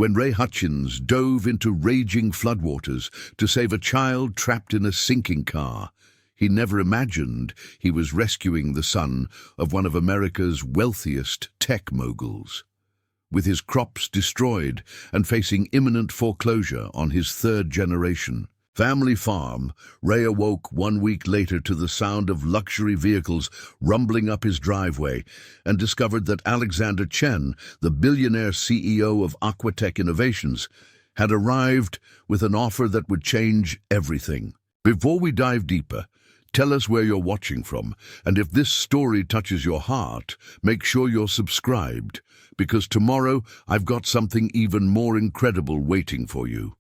when Ray Hutchins dove into raging floodwaters to save a child trapped in a sinking car. He never imagined he was rescuing the son of one of America's wealthiest tech moguls. With his crops destroyed and facing imminent foreclosure on his third generation family farm, Ray awoke 1 week later to the sound of luxury vehicles rumbling up his driveway and discovered that Alexander Chen, the billionaire CEO of Aquatech Innovations, had arrived with an offer that would change everything. Before we dive deeper, tell us where you're watching from, and if this story touches your heart, make sure you're subscribed, because tomorrow I've got something even more incredible waiting for you.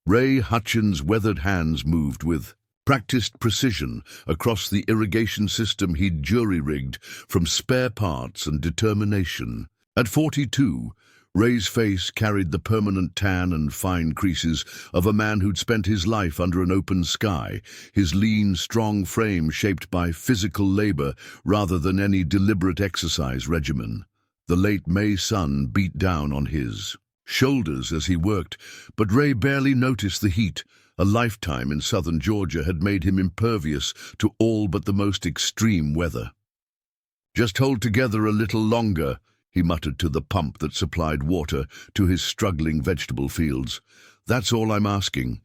Ray Hutchins' weathered hands moved with practiced precision across the irrigation system he'd jury-rigged from spare parts and determination. At 42, Ray's face carried the permanent tan and fine creases of a man who'd spent his life under an open sky, his lean, strong frame shaped by physical labor rather than any deliberate exercise regimen. The late May sun beat down on his shoulders as he worked, but Ray barely noticed the heat. A lifetime in southern Georgia had made him impervious to all but the most extreme weather. "Just hold together a little longer," he muttered to the pump that supplied water to his struggling vegetable fields. "That's all I'm asking."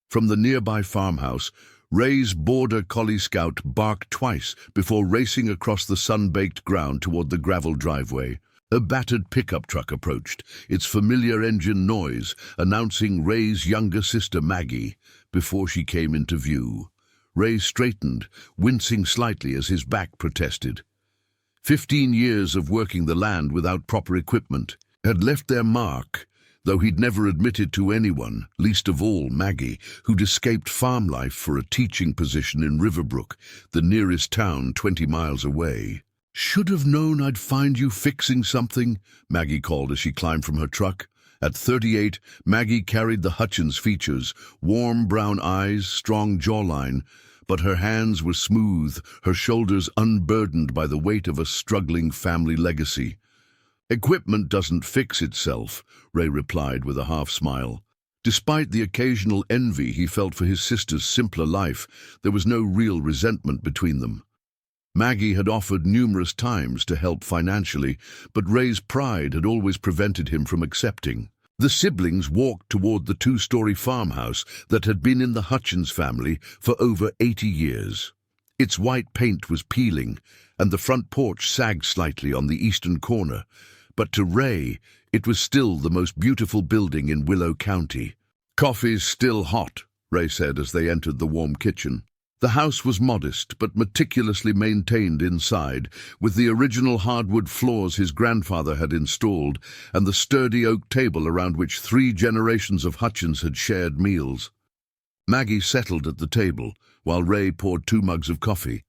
From the nearby farmhouse, Ray's border collie Scout barked twice before racing across the sun-baked ground toward the gravel driveway. A battered pickup truck approached, its familiar engine noise announcing Ray's younger sister Maggie before she came into view. Ray straightened, wincing slightly as his back protested. 15 years of working the land without proper equipment had left their mark, though he'd never admitted to anyone, least of all Maggie, who'd escaped farm life for a teaching position in Riverbrook, the nearest town 20 miles away. "Should have known I'd find you fixing something," Maggie called as she climbed from her truck. At 38, Maggie carried the Hutchins features, warm brown eyes, strong jawline, but her hands were smooth, her shoulders unburdened by the weight of a struggling family legacy. "Equipment doesn't fix itself," Ray replied with a half-smile. Despite the occasional envy he felt for his sister's simpler life, there was no real resentment between them. Maggie had offered numerous times to help financially, but Ray's pride had always prevented him from accepting. The siblings walked toward the 2-story farmhouse that had been in the Hutchins family for over 80 years. Its white paint was peeling, and the front porch sagged slightly on the eastern corner, but to Ray, it was still the most beautiful building in Willow County. "Coffee's still hot," Ray said as they entered the warm kitchen. The house was modest but meticulously maintained inside, with the original hardwood floors his grandfather had installed and the sturdy oak table around which 3 generations of Hutchins had shared meals. Maggie settled at the table, while Ray poured 2 mugs of coffee.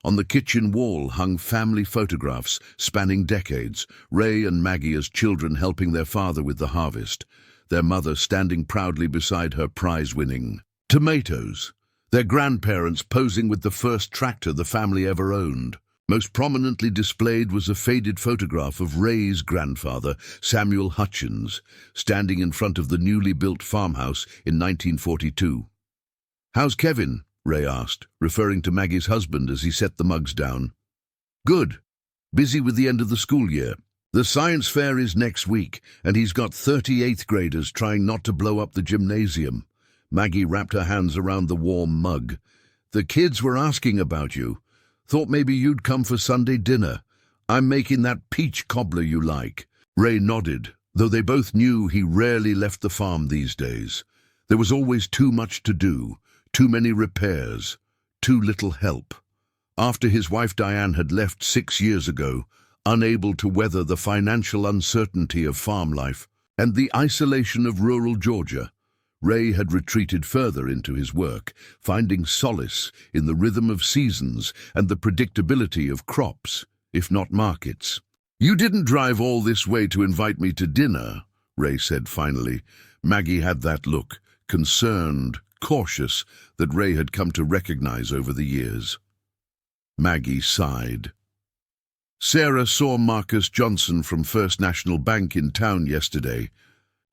On the kitchen wall hung family photographs spanning decades, Ray and Maggie as children helping their father with the harvest, their mother standing proudly beside her prize-winning tomatoes, their grandparents posing with the first tractor the family ever owned. Most prominently displayed was a faded photograph of Ray's grandfather, Samuel Hutchins, standing in front of the newly built farmhouse in 1942. "How's Kevin?" Ray asked, referring to Maggie's husband as he set the mugs down. "Good. Busy with the end of the school year. The science fair is next week, and he's got 38th graders trying not to blow up the gymnasium." Maggie wrapped her hands around the warm mug. "The kids were asking about you. Thought maybe you'd come for Sunday dinner. I'm making that peach cobbler you like." Ray nodded, though they both knew he rarely left the farm these days. There was always too much to do, too many repairs, too little help. After his wife Diane had left 6 years ago, unable to weather the financial uncertainty of farm life and the isolation of rural Georgia, Ray had retreated further into his work, finding solace in the rhythm of seasons and the predictability of crops, if not markets. "You didn't drive all this way to invite me to dinner," Ray said finally. Maggie had that look, concerned, cautious, that Ray had come to recognize over the years. Maggie sighed. "Sarah saw Marcus Johnson from First National Bank in town yesterday.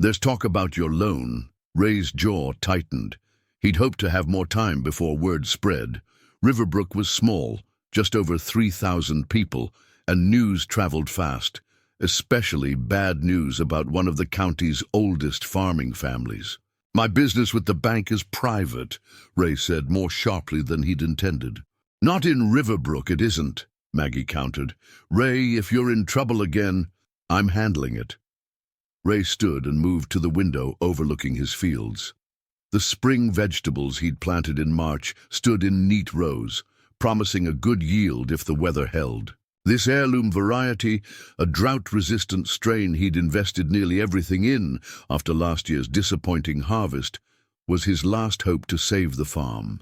There's talk about your loan. Ray's jaw tightened. He'd hoped to have more time before word spread. Riverbrook was small, just over 3,000 people, and news traveled fast, especially bad news about one of the county's oldest farming families. My business with the bank is private, Ray said more sharply than he'd intended. Not in Riverbrook, it isn't, Maggie countered. Ray, if you're in trouble again, I'm handling it. Ray stood and moved to the window overlooking his fields. The spring vegetables he'd planted in March stood in neat rows, promising a good yield if the weather held. This heirloom variety, a drought-resistant strain he'd invested nearly everything in after last year's disappointing harvest, was his last hope to save the farm.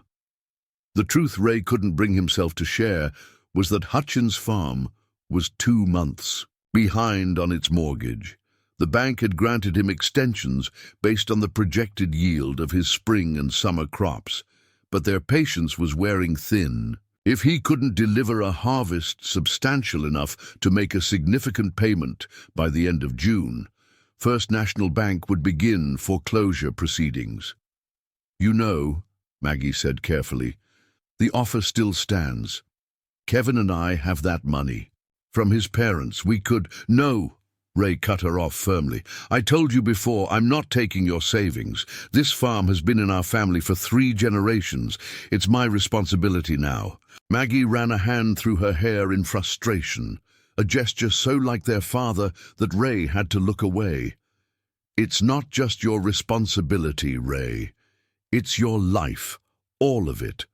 The truth Ray couldn't bring himself to share was that Hutchins' farm was 2 months behind on its mortgage. The bank had granted him extensions based on the projected yield of his spring and summer crops, but their patience was wearing thin. If he couldn't deliver a harvest substantial enough to make a significant payment by the end of June, First National Bank would begin foreclosure proceedings. You know, Maggie said carefully, the offer still stands. Kevin and I have that money. From his parents, we could— No, Ray cut her off firmly. I told you before, I'm not taking your savings. This farm has been in our family for 3 generations. It's my responsibility now. Maggie ran a hand through her hair in frustration, a gesture so like their father that Ray had to look away. It's not just your responsibility, Ray. It's your life, all of it.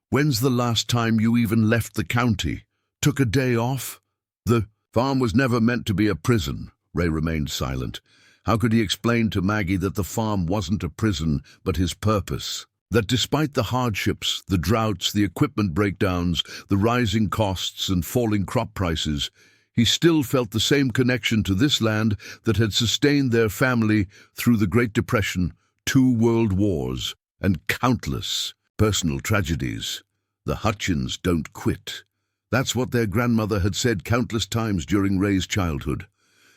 When's the last time you even left the county? Took a day off? The farm was never meant to be a prison. Ray remained silent. How could he explain to Maggie that the farm wasn't a prison, but his purpose? That despite the hardships, the droughts, the equipment breakdowns, the rising costs and falling crop prices, he still felt the same connection to this land that had sustained their family through the Great Depression, 2 world wars, and countless personal tragedies. The Hutchins don't quit. That's what their grandmother had said countless times during Ray's childhood.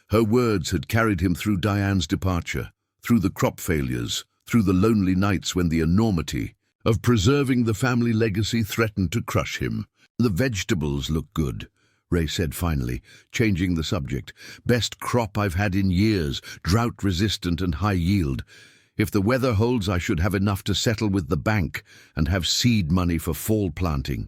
Her words had carried him through Diane's departure, through the crop failures, through the lonely nights when the enormity of preserving the family legacy threatened to crush him. The vegetables look good, Ray said finally, changing the subject. Best crop I've had in years, drought-resistant and high yield. If the weather holds, I should have enough to settle with the bank and have seed money for fall planting.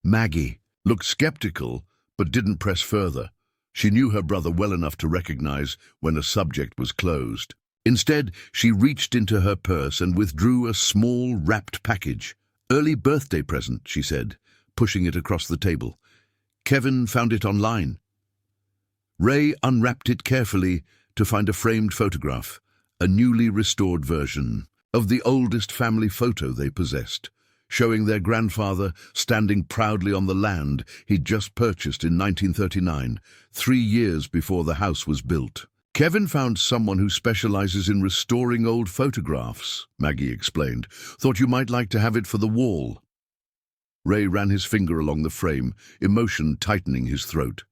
Maggie looked skeptical, but didn't press further. She knew her brother well enough to recognize when a subject was closed. Instead, she reached into her purse and withdrew a small, wrapped package. Early birthday present, she said, pushing it across the table. Kevin found it online. Ray unwrapped it carefully to find a framed photograph, a newly restored version of the oldest family photo they possessed, showing their grandfather standing proudly on the land he'd just purchased in 1939, 3 years before the house was built. Kevin found someone who specializes in restoring old photographs, Maggie explained. Thought you might like to have it for the wall. Ray ran his finger along the frame, emotion tightening his throat.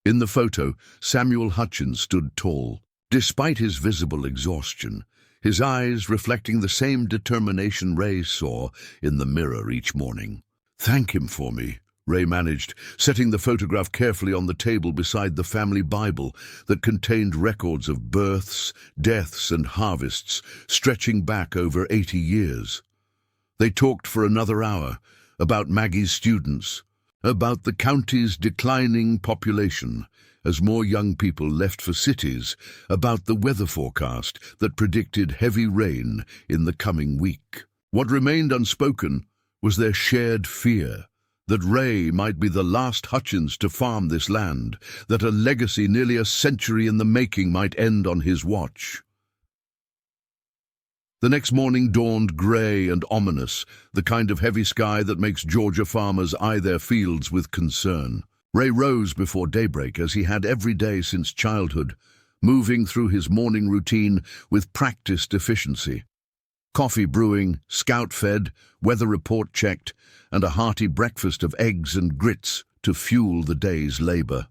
In the photo, Samuel Hutchins stood tall. Despite his visible exhaustion, his eyes reflecting the same determination Ray saw in the mirror each morning. Thank him for me, Ray managed, setting the photograph carefully on the table beside the family Bible that contained records of births, deaths, and harvests stretching back over 80 years. They talked for another hour about Maggie's students, about the county's declining population as more young people left for cities, about the weather forecast that predicted heavy rain in the coming week. What remained unspoken was their shared fear that Ray might be the last Hutchins to farm this land, that a legacy nearly a century in the making might end on his watch. The next morning dawned grey and ominous, the kind of heavy sky that makes Georgia farmers eye their fields with concern. Ray rose before daybreak, as he had every day since childhood, moving through his morning routine with practiced efficiency. Coffee brewing, scout fed, weather report checked, and a hearty breakfast of eggs and grits to fuel the day's labor.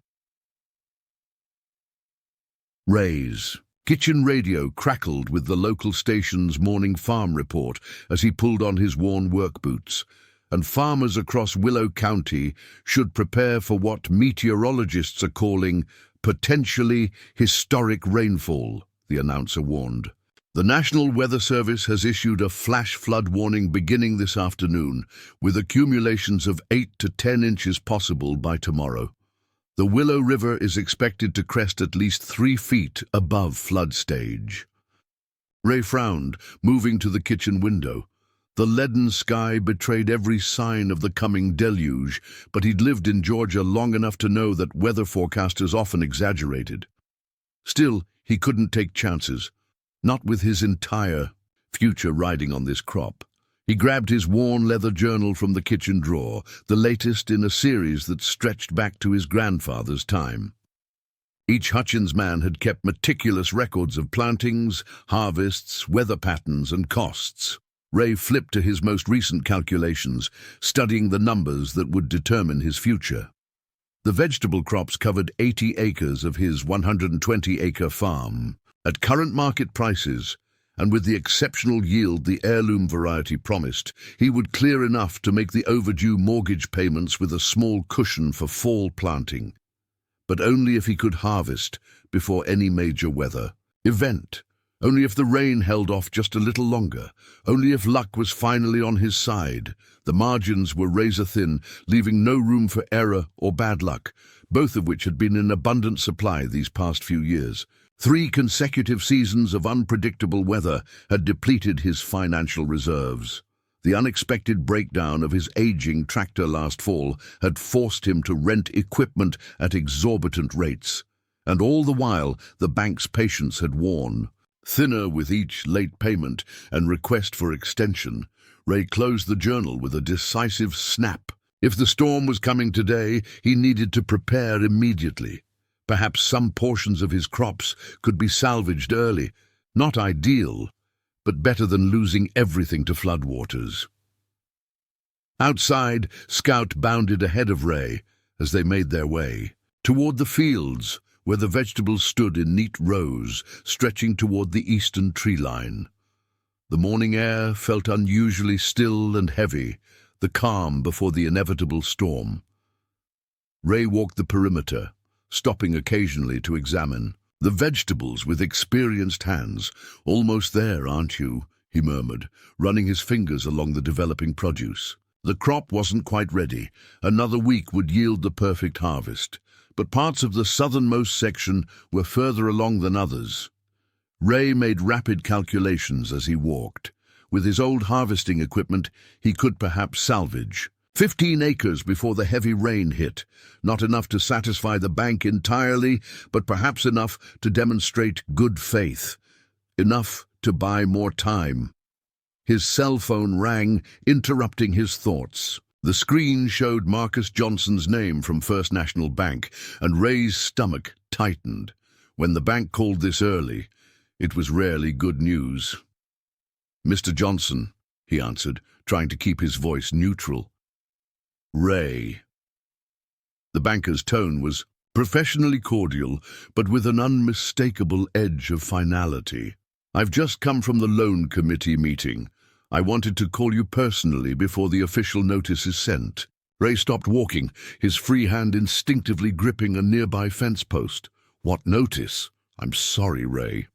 Ray's Kitchen radio crackled with the local station's morning farm report as he pulled on his worn work boots. And farmers across Willow County should prepare for what meteorologists are calling potentially historic rainfall, the announcer warned. The National Weather Service has issued a flash flood warning beginning this afternoon, with accumulations of 8 to 10 inches possible by tomorrow. The Willow River is expected to crest at least 3 feet above flood stage. Ray frowned, moving to the kitchen window. The leaden sky betrayed every sign of the coming deluge, but he'd lived in Georgia long enough to know that weather forecasters often exaggerated. Still, he couldn't take chances, not with his entire future riding on this crop. He grabbed his worn leather journal from the kitchen drawer, the latest in a series that stretched back to his grandfather's time. Each Hutchins man had kept meticulous records of plantings, harvests, weather patterns, and costs. Ray flipped to his most recent calculations, studying the numbers that would determine his future. The vegetable crops covered 80 acres of his 120-acre farm. At current market prices, and with the exceptional yield the heirloom variety promised, he would clear enough to make the overdue mortgage payments with a small cushion for fall planting. But only if he could harvest before any major weather event. Only if the rain held off just a little longer, only if luck was finally on his side. The margins were razor-thin, leaving no room for error or bad luck, both of which had been in abundant supply these past few years. 3 consecutive seasons of unpredictable weather had depleted his financial reserves. The unexpected breakdown of his aging tractor last fall had forced him to rent equipment at exorbitant rates. And all the while, the bank's patience had worn. Thinner with each late payment and request for extension, Ray closed the journal with a decisive snap. If the storm was coming today, he needed to prepare immediately. Perhaps some portions of his crops could be salvaged early. Not ideal, but better than losing everything to floodwaters. Outside, Scout bounded ahead of Ray as they made their way toward the fields, where the vegetables stood in neat rows, stretching toward the eastern tree line. The morning air felt unusually still and heavy, the calm before the inevitable storm. Ray walked the perimeter, stopping occasionally to examine the vegetables with experienced hands. "Almost there, aren't you?" he murmured, running his fingers along the developing produce. The crop wasn't quite ready. Another week would yield the perfect harvest. But parts of the southernmost section were further along than others. Ray made rapid calculations as he walked. With his old harvesting equipment, he could perhaps salvage 15 acres before the heavy rain hit. Not enough to satisfy the bank entirely, but perhaps enough to demonstrate good faith. Enough to buy more time. His cell phone rang, interrupting his thoughts. The screen showed Marcus Johnson's name from First National Bank, and Ray's stomach tightened. When the bank called this early, it was rarely good news. "Mr. Johnson," he answered, trying to keep his voice neutral. "Ray." The banker's tone was professionally cordial, but with an unmistakable edge of finality. "I've just come from the loan committee meeting. I wanted to call you personally before the official notice is sent." Ray stopped walking, his free hand instinctively gripping a nearby fence post. "What notice?" "I'm sorry, Ray."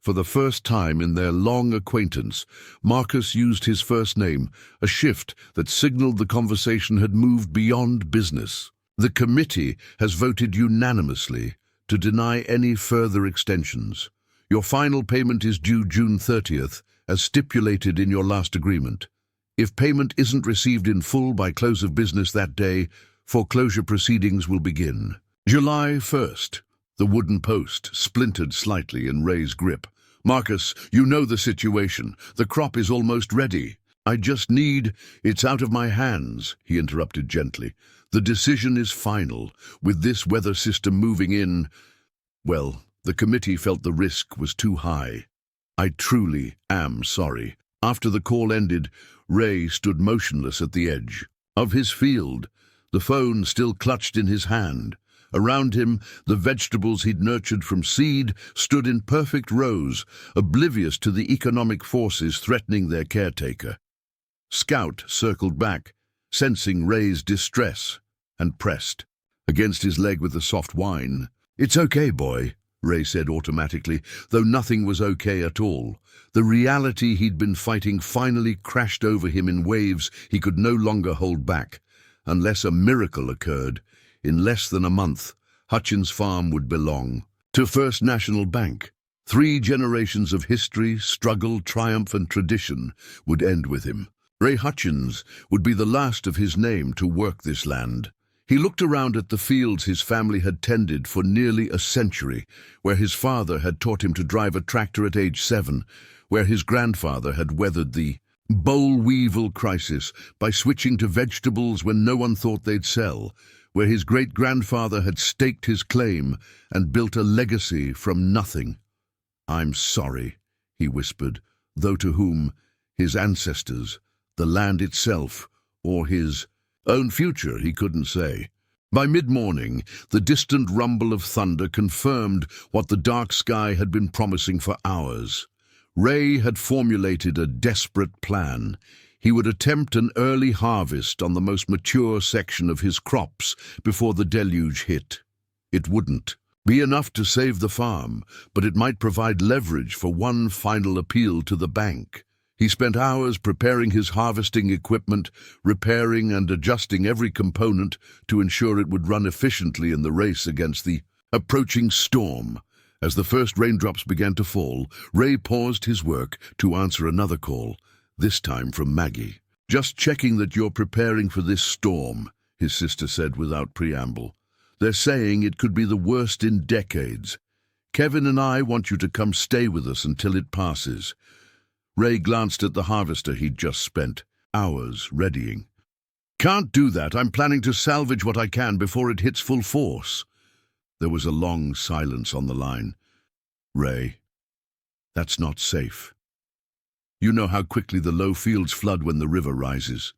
For the first time in their long acquaintance, Marcus used his first name, a shift that signaled the conversation had moved beyond business. "The committee has voted unanimously to deny any further extensions. Your final payment is due June 30th, as stipulated in your last agreement. If payment isn't received in full by close of business that day, foreclosure proceedings will begin." July 1st. The wooden post splintered slightly in Ray's grip. "Marcus, you know the situation. The crop is almost ready. I just need—" "It's out of my hands," he interrupted gently. "The decision is final. With this weather system moving in, well, the committee felt the risk was too high. I truly am sorry." After the call ended, Ray stood motionless at the edge of his field, the phone still clutched in his hand. Around him, the vegetables he'd nurtured from seed stood in perfect rows, oblivious to the economic forces threatening their caretaker. Scout circled back, sensing Ray's distress, and pressed against his leg with a soft whine. "It's okay, boy," Ray said automatically, though nothing was okay at all. The reality he'd been fighting finally crashed over him in waves he could no longer hold back. Unless a miracle occurred, in less than a month, Hutchins' farm would belong to First National Bank. 3 generations of history, struggle, triumph, and tradition would end with him. Ray Hutchins would be the last of his name to work this land. He looked around at the fields his family had tended for nearly a century, where his father had taught him to drive a tractor at age 7, where his grandfather had weathered the boll weevil crisis by switching to vegetables when no one thought they'd sell, where his great-grandfather had staked his claim and built a legacy from nothing. "I'm sorry," he whispered, though to whom? His ancestors, the land itself, or his own future, he couldn't say. By mid-morning, the distant rumble of thunder confirmed what the dark sky had been promising for hours. Ray had formulated a desperate plan. He would attempt an early harvest on the most mature section of his crops before the deluge hit. It wouldn't be enough to save the farm, but it might provide leverage for one final appeal to the bank. He spent hours preparing his harvesting equipment, repairing and adjusting every component to ensure it would run efficiently in the race against the approaching storm. As the first raindrops began to fall, Ray paused his work to answer another call, this time from Maggie. "Just checking that you're preparing for this storm," his sister said without preamble. "They're saying it could be the worst in decades. Kevin and I want you to come stay with us until it passes." Ray glanced at the harvester he'd just spent hours readying. "Can't do that. I'm planning to salvage what I can before it hits full force." There was a long silence on the line. "Ray, that's not safe. You know how quickly the low fields flood when the river rises."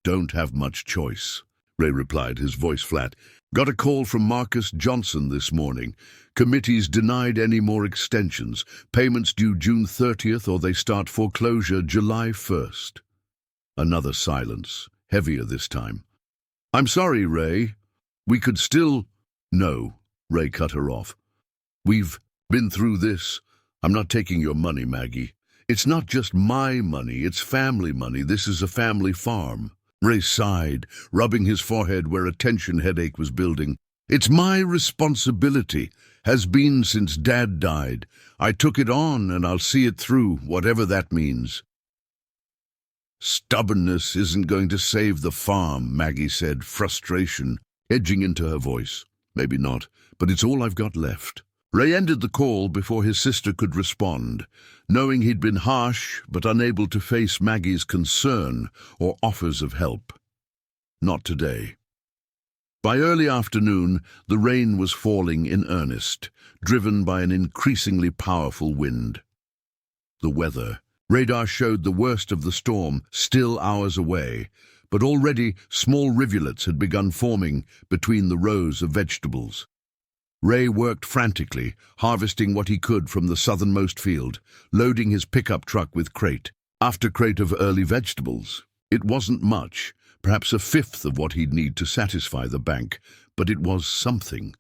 "Don't have much choice," Ray replied, his voice flat. "Got a call from Marcus Johnson this morning. Committees denied any more extensions. Payments due June 30th or they start foreclosure July 1st. Another silence, heavier this time. "I'm sorry, Ray. We could still—" "No," Ray cut her off. "We've been through this. I'm not taking your money, Maggie. It's not just my money, it's family money. This is a family farm." Ray sighed, rubbing his forehead where a tension headache was building. "It's my responsibility. Has been since Dad died. I took it on and I'll see it through, whatever that means." "Stubbornness isn't going to save the farm," Maggie said, frustration edging into her voice. "Maybe not, but it's all I've got left." Ray ended the call before his sister could respond, knowing he'd been harsh but unable to face Maggie's concern or offers of help. Not today. By early afternoon, the rain was falling in earnest, driven by an increasingly powerful wind. The weather. Radar showed the worst of the storm still hours away, but already small rivulets had begun forming between the rows of vegetables. Ray worked frantically, harvesting what he could from the southernmost field, loading his pickup truck with crate after crate of early vegetables. It wasn't much, perhaps a fifth of what he'd need to satisfy the bank, but it was something.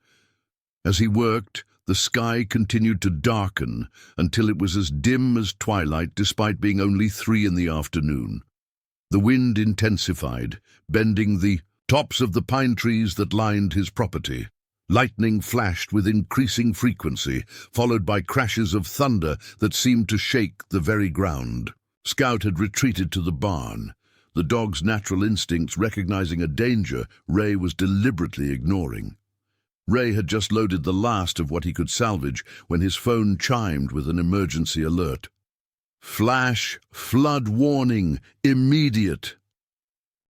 As he worked, the sky continued to darken until it was as dim as twilight despite being only 3 in the afternoon. The wind intensified, bending the tops of the pine trees that lined his property. Lightning flashed with increasing frequency, followed by crashes of thunder that seemed to shake the very ground. Scout had retreated to the barn, the dog's natural instincts recognizing a danger Ray was deliberately ignoring. Ray had just loaded the last of what he could salvage when his phone chimed with an emergency alert. "Flash, flood warning, immediate.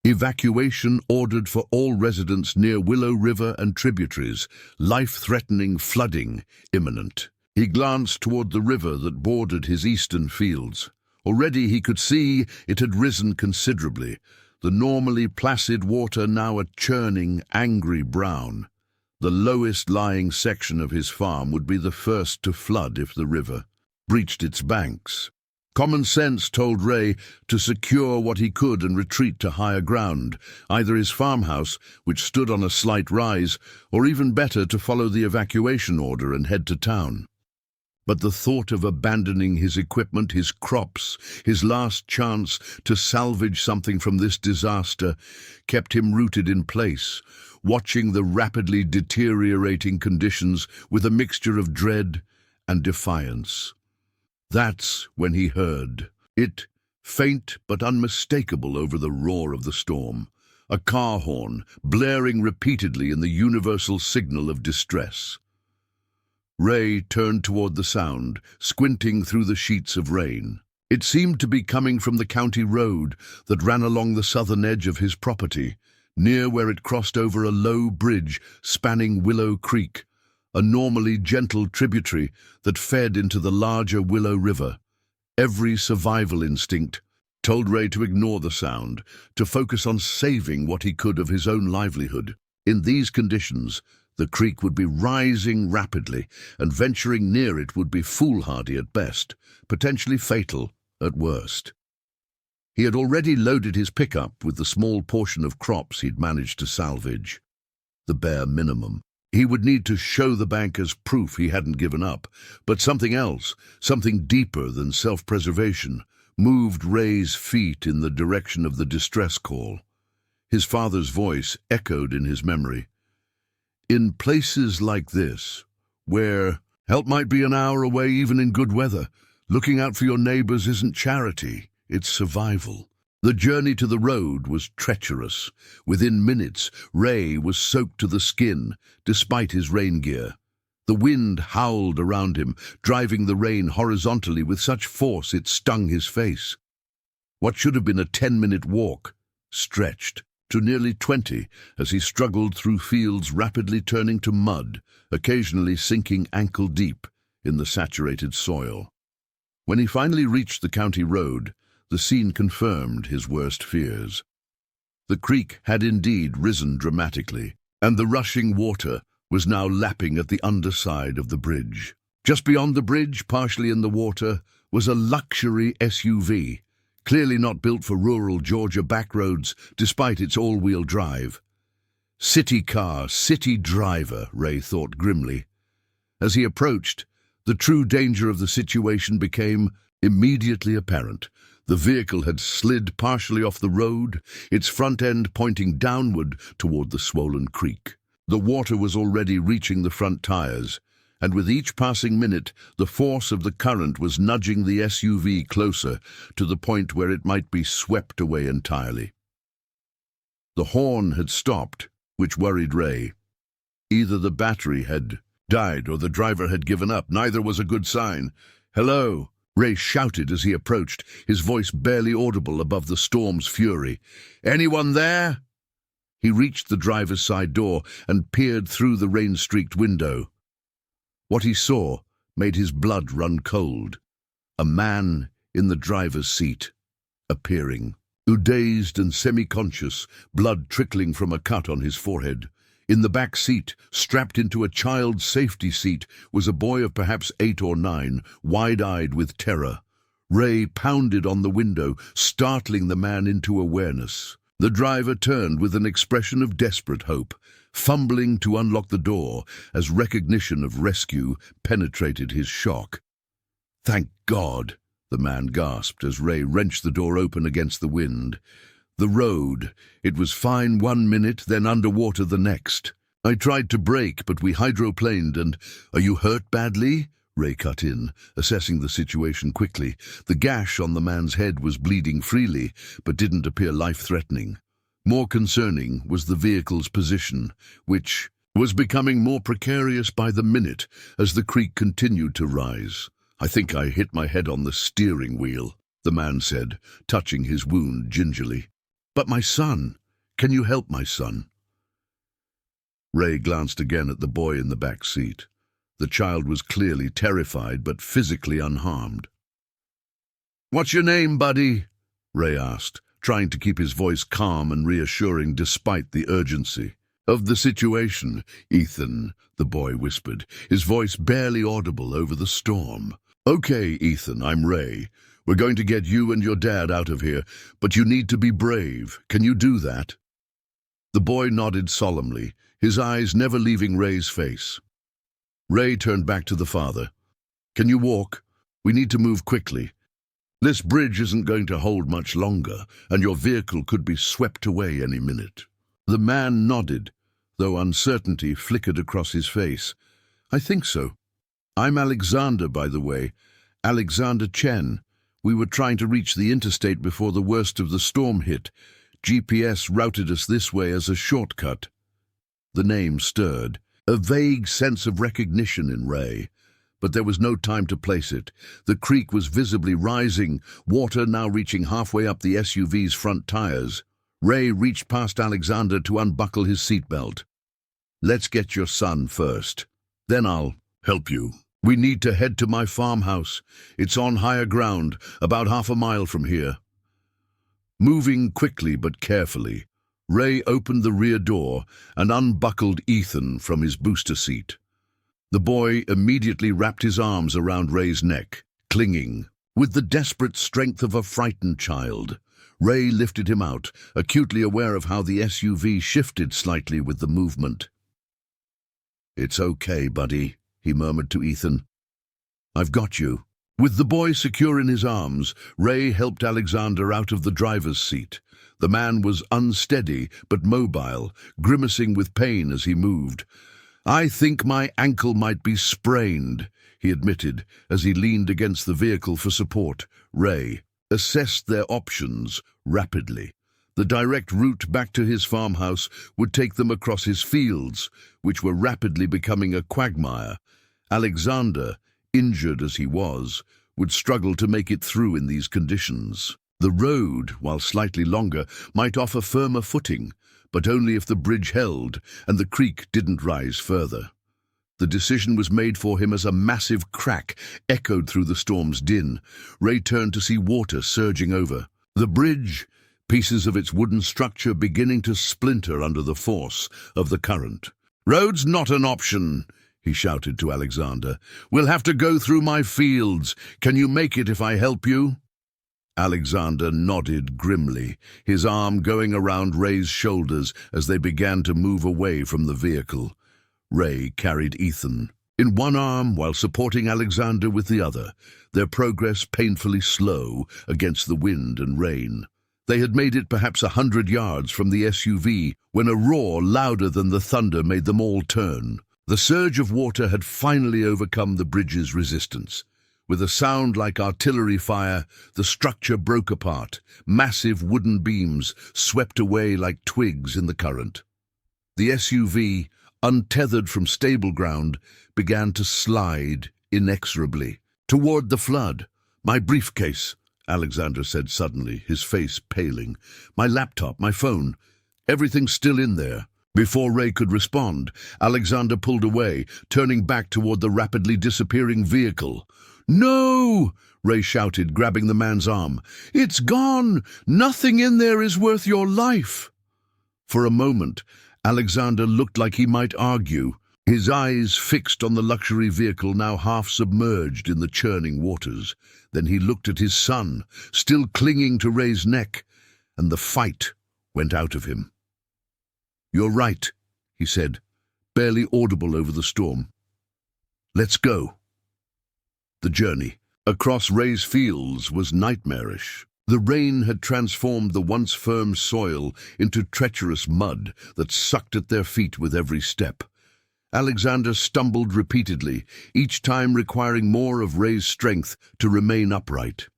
Evacuation ordered for all residents near Willow River and tributaries. Life-threatening flooding imminent." He glanced toward the river that bordered his eastern fields. Already he could see it had risen considerably, the normally placid water now a churning, angry brown. The lowest lying section of his farm would be the first to flood if the river breached its banks. Common sense told Ray to secure what he could and retreat to higher ground, either his farmhouse, which stood on a slight rise, or even better, to follow the evacuation order and head to town. But the thought of abandoning his equipment, his crops, his last chance to salvage something from this disaster, kept him rooted in place, watching the rapidly deteriorating conditions with a mixture of dread and defiance. That's when he heard it, faint but unmistakable over the roar of the storm, a car horn blaring repeatedly in the universal signal of distress. Ray turned toward the sound, squinting through the sheets of rain. It seemed to be coming from the county road that ran along the southern edge of his property, near where it crossed over a low bridge spanning Willow Creek, a normally gentle tributary that fed into the larger Willow River. Every survival instinct told Ray to ignore the sound, to focus on saving what he could of his own livelihood. In these conditions, the creek would be rising rapidly, and venturing near it would be foolhardy at best, potentially fatal at worst. He had already loaded his pickup with the small portion of crops he'd managed to salvage. The bare minimum. He would need to show the bankers proof he hadn't given up, but something else, something deeper than self-preservation, moved Ray's feet in the direction of the distress call. His father's voice echoed in his memory. In places like this, where help might be an hour away even in good weather, looking out for your neighbors isn't charity, it's survival. The journey to the road was treacherous. Within minutes, Ray was soaked to the skin, despite his rain gear. The wind howled around him, driving the rain horizontally with such force it stung his face. What should have been a 10-minute walk stretched to nearly 20 as he struggled through fields rapidly turning to mud, occasionally sinking ankle-deep in the saturated soil. When he finally reached the county road, the scene confirmed his worst fears. The creek had indeed risen dramatically, and the rushing water was now lapping at the underside of the bridge. Just beyond the bridge, partially in the water, was a luxury SUV, clearly not built for rural Georgia backroads despite its all-wheel drive. City car, city driver, Ray thought grimly. As he approached, the true danger of the situation became immediately apparent. The vehicle had slid partially off the road, its front end pointing downward toward the swollen creek. The water was already reaching the front tires, and with each passing minute, the force of the current was nudging the SUV closer to the point where it might be swept away entirely. The horn had stopped, which worried Ray. Either the battery had died or the driver had given up. Neither was a good sign. "Hello," Ray shouted as he approached, his voice barely audible above the storm's fury. "Anyone there?" He reached the driver's side door and peered through the rain-streaked window. What he saw made his blood run cold. A man in the driver's seat, appearing, dazed and semi-conscious, blood trickling from a cut on his forehead. In the back seat, strapped into a child's safety seat, was a boy of perhaps 8 or 9, wide-eyed with terror. Ray pounded on the window, startling the man into awareness. The driver turned with an expression of desperate hope, fumbling to unlock the door as recognition of rescue penetrated his shock. "Thank God," the man gasped as Ray wrenched the door open against the wind. The road. It was fine 1 minute, then underwater the next. "I tried to brake, but we hydroplaned and—" "Are you hurt badly?" Ray cut in, assessing the situation quickly. The gash on the man's head was bleeding freely, but didn't appear life-threatening. More concerning was the vehicle's position, which was becoming more precarious by the minute as the creek continued to rise. "I think I hit my head on the steering wheel," the man said, touching his wound gingerly. "But my son, can you help my son?" Ray glanced again at the boy in the back seat. The child was clearly terrified but physically unharmed. "What's your name, buddy?" Ray asked, trying to keep his voice calm and reassuring despite the urgency. "Of the situation, Ethan," the boy whispered, his voice barely audible over the storm. "Okay, Ethan, I'm Ray. We're going to get you and your dad out of here, but you need to be brave. Can you do that?" The boy nodded solemnly, his eyes never leaving Ray's face. Ray turned back to the father. "Can you walk? We need to move quickly. This bridge isn't going to hold much longer, and your vehicle could be swept away any minute." The man nodded, though uncertainty flickered across his face. "I think so. I'm Alexander, by the way. Alexander Chen. We were trying to reach the interstate before the worst of the storm hit. GPS routed us this way as a shortcut." The name stirred, a vague sense of recognition in Ray. But there was no time to place it. The creek was visibly rising, water now reaching halfway up the SUV's front tires. Ray reached past Alexander to unbuckle his seatbelt. "Let's get your son first. Then I'll help you. We need to head to my farmhouse. It's on higher ground, about half a mile from here." Moving quickly but carefully, Ray opened the rear door and unbuckled Ethan from his booster seat. The boy immediately wrapped his arms around Ray's neck, clinging. With the desperate strength of a frightened child, Ray lifted him out, acutely aware of how the SUV shifted slightly with the movement. "It's okay, buddy," he murmured to Ethan. "I've got you." With the boy secure in his arms, Ray helped Alexander out of the driver's seat. The man was unsteady but mobile, grimacing with pain as he moved. "I think my ankle might be sprained," he admitted as he leaned against the vehicle for support. Ray assessed their options rapidly. The direct route back to his farmhouse would take them across his fields, which were rapidly becoming a quagmire. Alexander, injured as he was, would struggle to make it through in these conditions. The road, while slightly longer, might offer firmer footing, but only if the bridge held and the creek didn't rise further. The decision was made for him as a massive crack echoed through the storm's din. Ray turned to see water surging over. The bridge, pieces of its wooden structure beginning to splinter under the force of the current. "Road's not an option," he shouted to Alexander. "We'll have to go through my fields. Can you make it if I help you?" Alexander nodded grimly, his arm going around Ray's shoulders as they began to move away from the vehicle. Ray carried Ethan in one arm while supporting Alexander with the other, their progress painfully slow against the wind and rain. They had made it perhaps 100 yards from the SUV when a roar louder than the thunder made them all turn. The surge of water had finally overcome the bridge's resistance. With a sound like artillery fire, the structure broke apart. Massive wooden beams swept away like twigs in the current. The SUV, untethered from stable ground, began to slide inexorably toward the flood. "My briefcase," Alexander said suddenly, his face paling. "My laptop, my phone, everything's still in there." Before Ray could respond, Alexander pulled away, turning back toward the rapidly disappearing vehicle. "No!" Ray shouted, grabbing the man's arm. "It's gone! Nothing in there is worth your life!" For a moment, Alexander looked like he might argue, his eyes fixed on the luxury vehicle now half submerged in the churning waters. Then he looked at his son, still clinging to Ray's neck, and the fight went out of him. "You're right," he said, barely audible over the storm. "Let's go." The journey across Ray's fields was nightmarish. The rain had transformed the once firm soil into treacherous mud that sucked at their feet with every step. Alexander stumbled repeatedly, each time requiring more of Ray's strength to remain upright.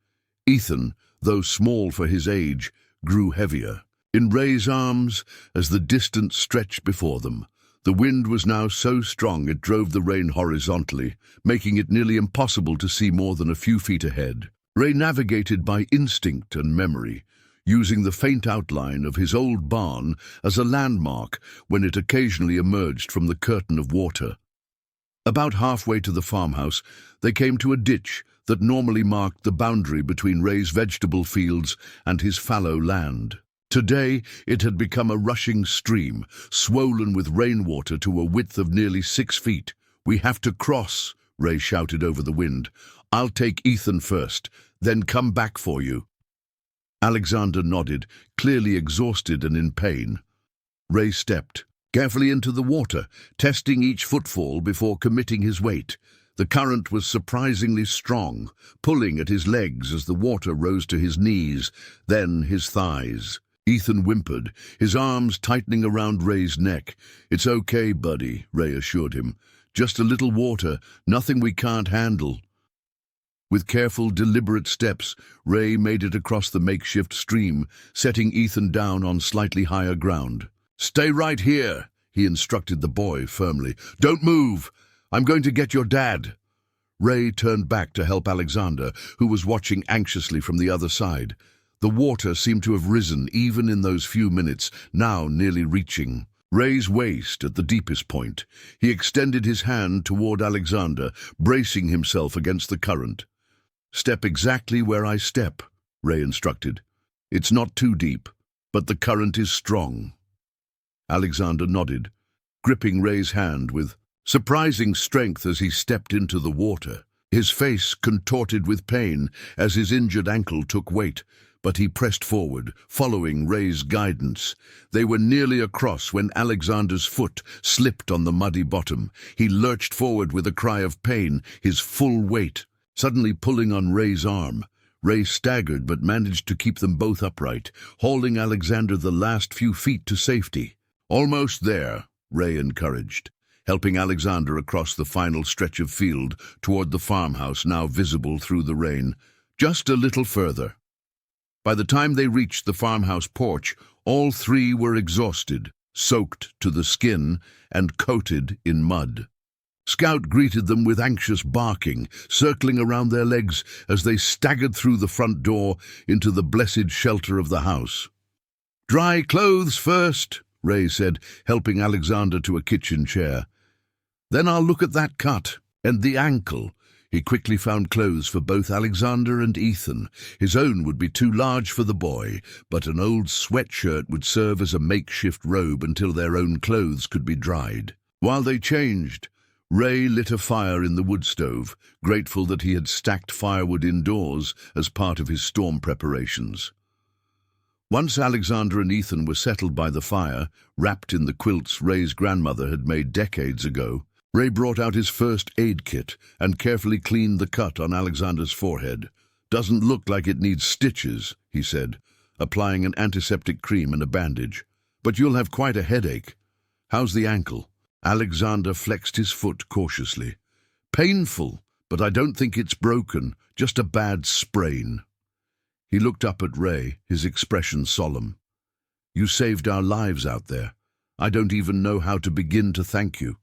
Ethan, though small for his age, grew heavier. In Ray's arms, as the distance stretched before them, the wind was now so strong it drove the rain horizontally, making it nearly impossible to see more than a few feet ahead. Ray navigated by instinct and memory, using the faint outline of his old barn as a landmark when it occasionally emerged from the curtain of water. About halfway to the farmhouse, they came to a ditch that normally marked the boundary between Ray's vegetable fields and his fallow land. Today, it had become a rushing stream, swollen with rainwater to a width of nearly 6 feet. "We have to cross," Ray shouted over the wind. "I'll take Ethan first, then come back for you." Alexander nodded, clearly exhausted and in pain. Ray stepped carefully into the water, testing each footfall before committing his weight. The current was surprisingly strong, pulling at his legs as the water rose to his knees, then his thighs. Ethan whimpered, his arms tightening around Ray's neck. "It's okay, buddy," Ray assured him. "Just a little water, nothing we can't handle." With careful, deliberate steps, Ray made it across the makeshift stream, setting Ethan down on slightly higher ground. "Stay right here," he instructed the boy firmly. "Don't move. I'm going to get your dad." Ray turned back to help Alexander, who was watching anxiously from the other side. The water seemed to have risen even in those few minutes, now nearly reaching Ray's waist at the deepest point. He extended his hand toward Alexander, bracing himself against the current. "Step exactly where I step," Ray instructed. "It's not too deep, but the current is strong." Alexander nodded, gripping Ray's hand with surprising strength as he stepped into the water. His face contorted with pain as his injured ankle took weight, but he pressed forward, following Ray's guidance. They were nearly across when Alexander's foot slipped on the muddy bottom. He lurched forward with a cry of pain, his full weight suddenly pulling on Ray's arm. Ray staggered but managed to keep them both upright, hauling Alexander the last few feet to safety. "Almost there," Ray encouraged, helping Alexander across the final stretch of field toward the farmhouse now visible through the rain. "Just a little further." By the time they reached the farmhouse porch, all three were exhausted, soaked to the skin, and coated in mud. Scout greeted them with anxious barking, circling around their legs as they staggered through the front door into the blessed shelter of the house. "Dry clothes first," Ray said, helping Alexander to a kitchen chair. "Then I'll look at that cut and the ankle." He quickly found clothes for both Alexander and Ethan. His own would be too large for the boy, but an old sweatshirt would serve as a makeshift robe until their own clothes could be dried. While they changed, Ray lit a fire in the wood stove, grateful that he had stacked firewood indoors as part of his storm preparations. Once Alexander and Ethan were settled by the fire, wrapped in the quilts Ray's grandmother had made decades ago, Ray brought out his first aid kit and carefully cleaned the cut on Alexander's forehead. "Doesn't look like it needs stitches," he said, applying an antiseptic cream and a bandage. "But you'll have quite a headache. How's the ankle?" Alexander flexed his foot cautiously. "Painful, but I don't think it's broken, just a bad sprain." He looked up at Ray, his expression solemn. "You saved our lives out there. I don't even know how to begin to thank you."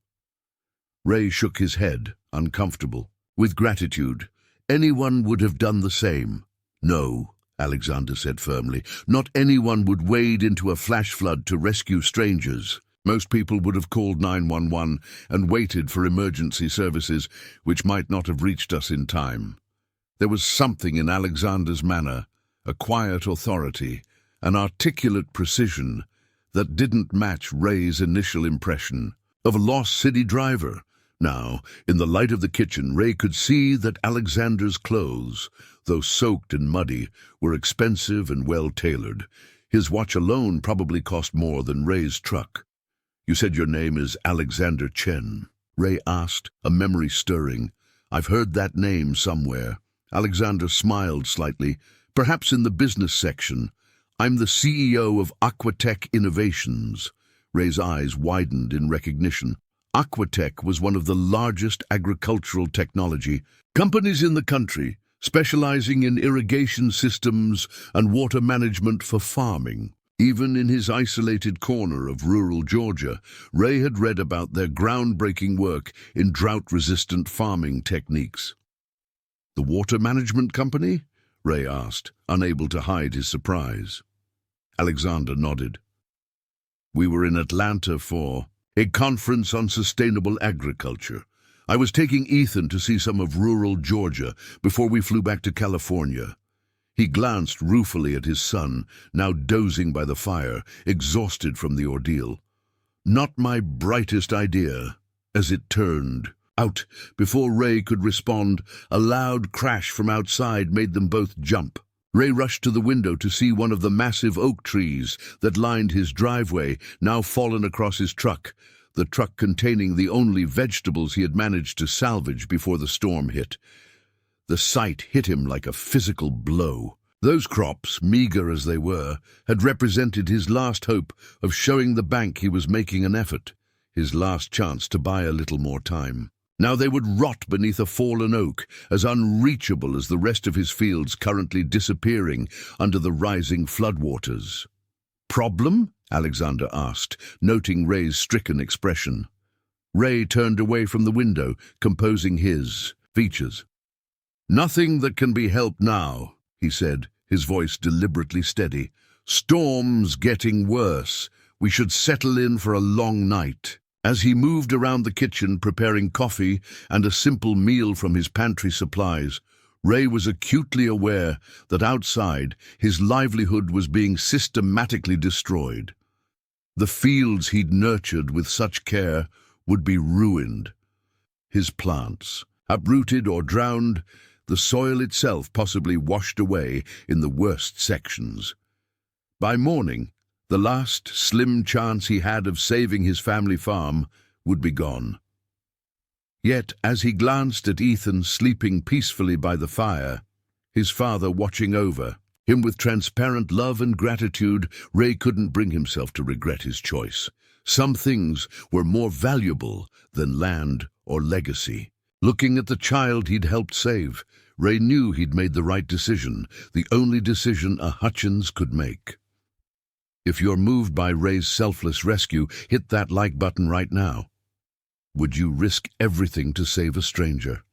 Ray shook his head, uncomfortable. "With gratitude. Anyone would have done the same." "No," Alexander said firmly. "Not anyone would wade into a flash flood to rescue strangers. Most people would have called 911 and waited for emergency services, which might not have reached us in time." There was something in Alexander's manner, a quiet authority, an articulate precision, that didn't match Ray's initial impression of a lost city driver. Now, in the light of the kitchen, Ray could see that Alexander's clothes, though soaked and muddy, were expensive and well-tailored. His watch alone probably cost more than Ray's truck. "You said your name is Alexander Chen?" Ray asked, a memory stirring. "I've heard that name somewhere." Alexander smiled slightly, "Perhaps in the business section. I'm the CEO of Aquatech Innovations." Ray's eyes widened in recognition. Aquatech was one of the largest agricultural technology companies in the country, specializing in irrigation systems and water management for farming. Even in his isolated corner of rural Georgia, Ray had read about their groundbreaking work in drought-resistant farming techniques. "The water management company?" Ray asked, unable to hide his surprise. Alexander nodded. "We were in Atlanta for a conference on sustainable agriculture. I was taking Ethan to see some of rural Georgia before we flew back to California. He glanced ruefully at his son, now dozing by the fire, exhausted from the ordeal. "Not my brightest idea." As it turned out, before Ray could respond, a loud crash from outside made them both jump. Ray rushed to the window to see one of the massive oak trees that lined his driveway now fallen across his truck, the truck containing the only vegetables he had managed to salvage before the storm hit. The sight hit him like a physical blow. Those crops, meager as they were, had represented his last hope of showing the bank he was making an effort, his last chance to buy a little more time. Now they would rot beneath a fallen oak, as unreachable as the rest of his fields currently disappearing under the rising floodwaters. "Problem?" Alexander asked, noting Ray's stricken expression. Ray turned away from the window, composing his features. "Nothing that can be helped now," he said, his voice deliberately steady. "Storm's getting worse. We should settle in for a long night." As he moved around the kitchen preparing coffee and a simple meal from his pantry supplies, Ray was acutely aware that outside his livelihood was being systematically destroyed. The fields he'd nurtured with such care would be ruined. His plants, uprooted or drowned, the soil itself possibly washed away in the worst sections. By morning, the last slim chance he had of saving his family farm would be gone. Yet, as he glanced at Ethan sleeping peacefully by the fire, his father watching over him with transparent love and gratitude, Ray couldn't bring himself to regret his choice. Some things were more valuable than land or legacy. Looking at the child he'd helped save, Ray knew he'd made the right decision, the only decision a Hutchins could make. If you're moved by Ray's selfless rescue, hit that like button right now. Would you risk everything to save a stranger?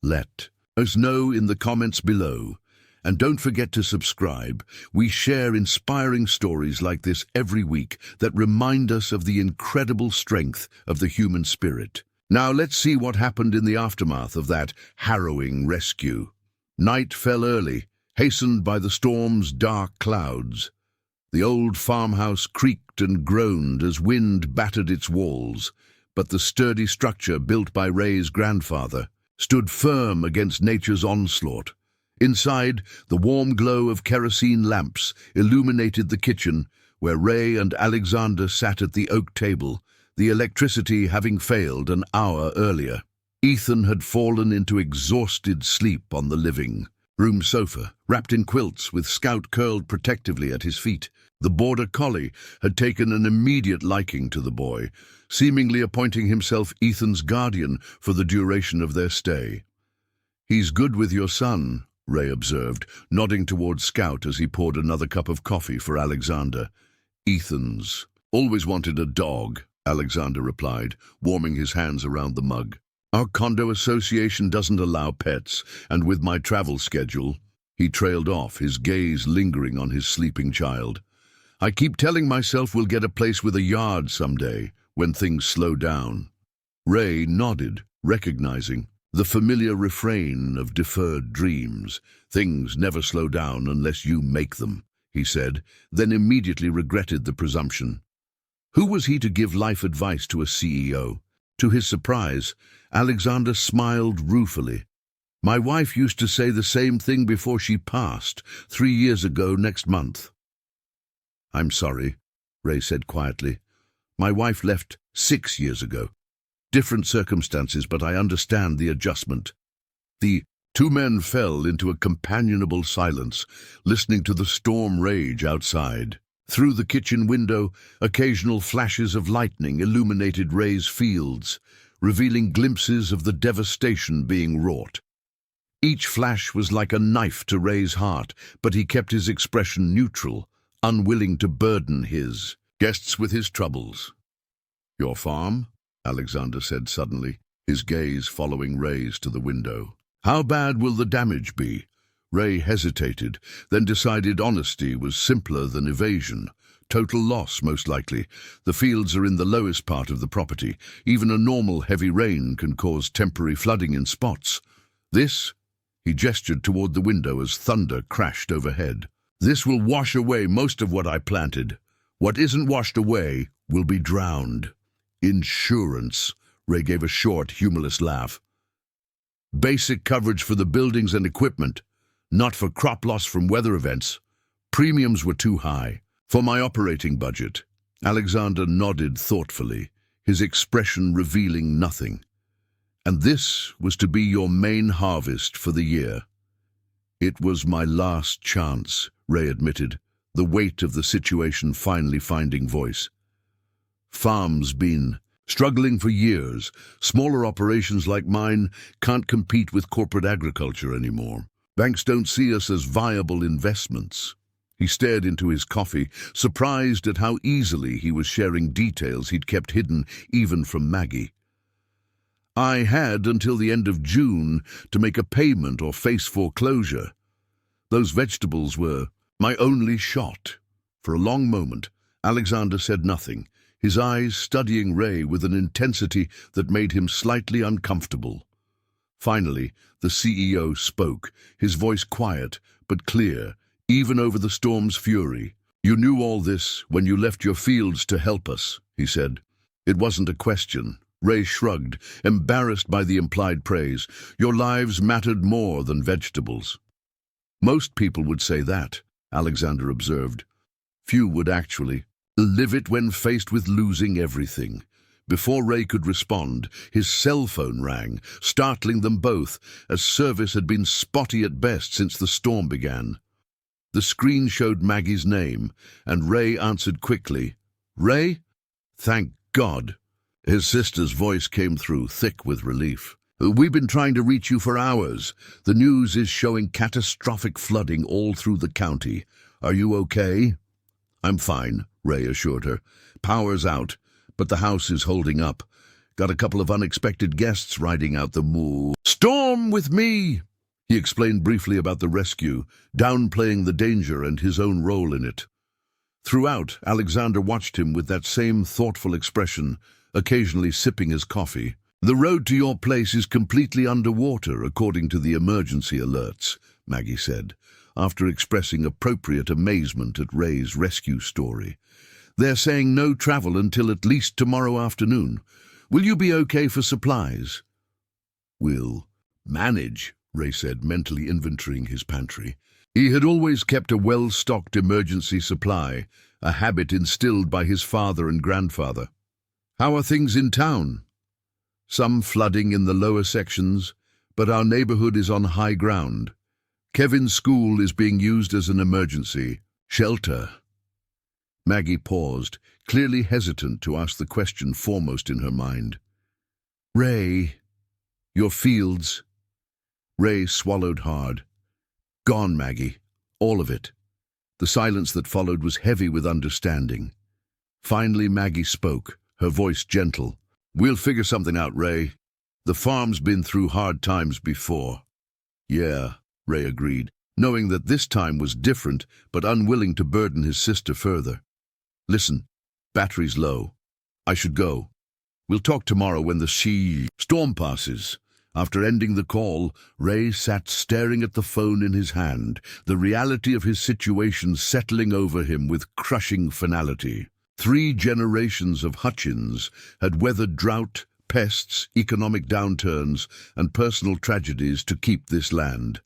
Let us know in the comments below. And don't forget to subscribe. We share inspiring stories like this every week that remind us of the incredible strength of the human spirit. Now let's see what happened in the aftermath of that harrowing rescue. Night fell early, hastened by the storm's dark clouds. The old farmhouse creaked and groaned as wind battered its walls, but the sturdy structure built by Ray's grandfather stood firm against nature's onslaught. Inside, the warm glow of kerosene lamps illuminated the kitchen, where Ray and Alexander sat at the oak table, the electricity having failed an hour earlier. Ethan had fallen into exhausted sleep on the living room sofa, wrapped in quilts with Scout curled protectively at his feet. The border collie had taken an immediate liking to the boy, seemingly appointing himself Ethan's guardian for the duration of their stay. "He's good with your son," Ray observed, nodding towards Scout as he poured another cup of coffee for Alexander. "Ethan's always wanted a dog," Alexander replied, warming his hands around the mug. "Our condo association doesn't allow pets, and with my travel schedule..." He trailed off, his gaze lingering on his sleeping child. "I keep telling myself we'll get a place with a yard someday, when things slow down." Ray nodded, recognizing the familiar refrain of deferred dreams. "Things never slow down unless you make them," he said, then immediately regretted the presumption. Who was he to give life advice to a CEO? To his surprise, Alexander smiled ruefully. "My wife used to say the same thing before she passed, 3 years ago next month." "I'm sorry," Ray said quietly. "My wife left 6 years ago. Different circumstances, but I understand the adjustment." The two men fell into a companionable silence, listening to the storm rage outside. Through the kitchen window, occasional flashes of lightning illuminated Ray's fields, revealing glimpses of the devastation being wrought. Each flash was like a knife to Ray's heart, but he kept his expression neutral, unwilling to burden his guests with his troubles. "Your farm?" Alexander said suddenly, his gaze following Ray's to the window. "How bad will the damage be?" Ray hesitated, then decided honesty was simpler than evasion. "Total loss, most likely. The fields are in the lowest part of the property. Even a normal heavy rain can cause temporary flooding in spots. This," He gestured toward the window as thunder crashed overhead. "This will wash away most of what I planted. What isn't washed away will be drowned." "Insurance," Ray gave a short, humorless laugh. "Basic coverage for the buildings and equipment, not for crop loss from weather events. Premiums were too high. For my operating budget." Alexander nodded thoughtfully, his expression revealing nothing. "And this was to be your main harvest for the year." "It was my last chance," Ray admitted, the weight of the situation finally finding voice. "Farm's been struggling for years. Smaller operations like mine can't compete with corporate agriculture anymore. Banks don't see us as viable investments." He stared into his coffee, surprised at how easily he was sharing details he'd kept hidden even from Maggie. "I had until the end of June to make a payment or face foreclosure. Those vegetables were my only shot." For a long moment, Alexander said nothing, his eyes studying Ray with an intensity that made him slightly uncomfortable. Finally, the CEO spoke, his voice quiet but clear, even over the storm's fury. "You knew all this when you left your fields to help us," he said. It wasn't a question. Ray shrugged, embarrassed by the implied praise. "Your lives mattered more than vegetables." "Most people would say that," Alexander observed. "Few would actually live it when faced with losing everything." Before Ray could respond, his cell phone rang, startling them both, as service had been spotty at best since the storm began. The screen showed Maggie's name, and Ray answered quickly. "Ray? Thank God." His sister's voice came through, thick with relief. "We've been trying to reach you for hours. The news is showing catastrophic flooding all through the county. Are you okay?" "I'm fine," Ray assured her. "Power's out, but the house is holding up. Got a couple of unexpected guests riding out the storm with me." He explained briefly about the rescue, downplaying the danger and his own role in it. Throughout, Alexander watched him with that same thoughtful expression, occasionally sipping his coffee. "The road to your place is completely underwater, according to the emergency alerts," Maggie said, after expressing appropriate amazement at Ray's rescue story. "They're saying no travel until at least tomorrow afternoon. Will you be okay for supplies?" "We'll manage," Ray said, mentally inventorying his pantry. He had always kept a well-stocked emergency supply, a habit instilled by his father and grandfather. "How are things in town?" "Some flooding in the lower sections, but our neighborhood is on high ground. Kevin's school is being used as an emergency shelter." Maggie paused, clearly hesitant to ask the question foremost in her mind. "Ray, your fields?" Ray swallowed hard. "Gone, Maggie. All of it." The silence that followed was heavy with understanding. Finally, Maggie spoke, her voice gentle. "We'll figure something out, Ray. The farm's been through hard times before." "Yeah," Ray agreed, knowing that this time was different, but unwilling to burden his sister further. "Listen, battery's low. I should go. We'll talk tomorrow when the storm passes." After ending the call, Ray sat staring at the phone in his hand, the reality of his situation settling over him with crushing finality. 3 generations of Hutchins had weathered drought, pests, economic downturns, and personal tragedies to keep this land.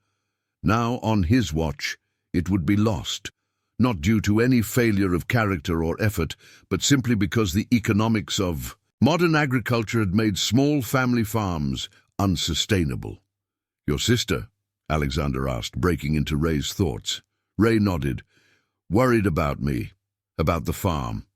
Now, on his watch, it would be lost, not due to any failure of character or effort, but simply because the economics of modern agriculture had made small family farms unsustainable. "Your sister?" Alexander asked, breaking into Ray's thoughts. Ray nodded. "Worried about me, about the farm."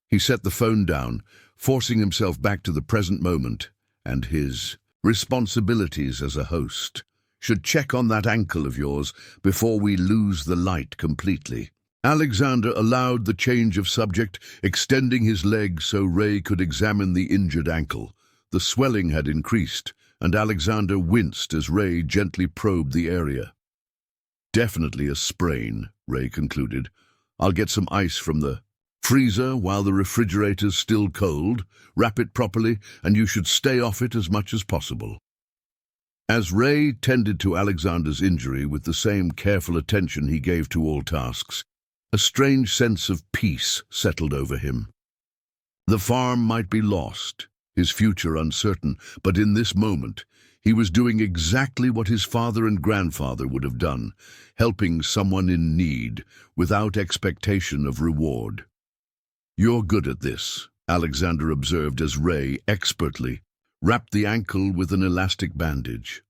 He set the phone down, forcing himself back to the present moment and his responsibilities as a host. "Should check on that ankle of yours before we lose the light completely." Alexander allowed the change of subject, extending his leg so Ray could examine the injured ankle. The swelling had increased, and Alexander winced as Ray gently probed the area. "Definitely a sprain," Ray concluded. "I'll get some ice from the freezer while the refrigerator's still cold, wrap it properly, and you should stay off it as much as possible." As Ray tended to Alexander's injury with the same careful attention he gave to all tasks, a strange sense of peace settled over him. The farm might be lost, his future uncertain, but in this moment, he was doing exactly what his father and grandfather would have done, helping someone in need without expectation of reward. "You're good at this," Alexander observed as Ray expertly wrapped the ankle with an elastic bandage.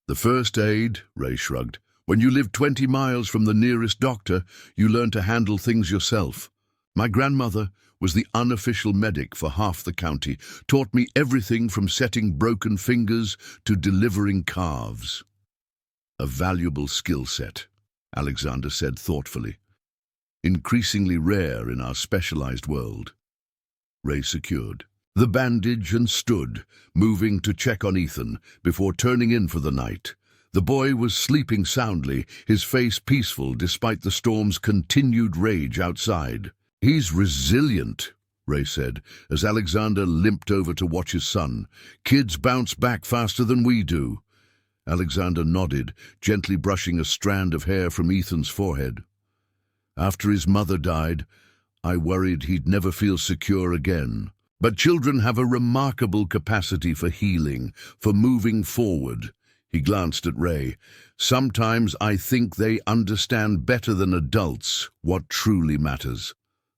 "The first aid," Ray shrugged. "When you live 20 miles from the nearest doctor, you learn to handle things yourself. My grandmother was the unofficial medic for half the county, taught me everything from setting broken fingers to delivering calves." "A valuable skill set," Alexander said thoughtfully. "Increasingly rare in our specialized world." Ray secured the bandage and stood, moving to check on Ethan before turning in for the night. The boy was sleeping soundly, his face peaceful despite the storm's continued rage outside. "He's resilient," Ray said, as Alexander limped over to watch his son. "Kids bounce back faster than we do." Alexander nodded, gently brushing a strand of hair from Ethan's forehead. "After his mother died, I worried he'd never feel secure again. But children have a remarkable capacity for healing, for moving forward." He glanced at Ray. "Sometimes I think they understand better than adults what truly matters."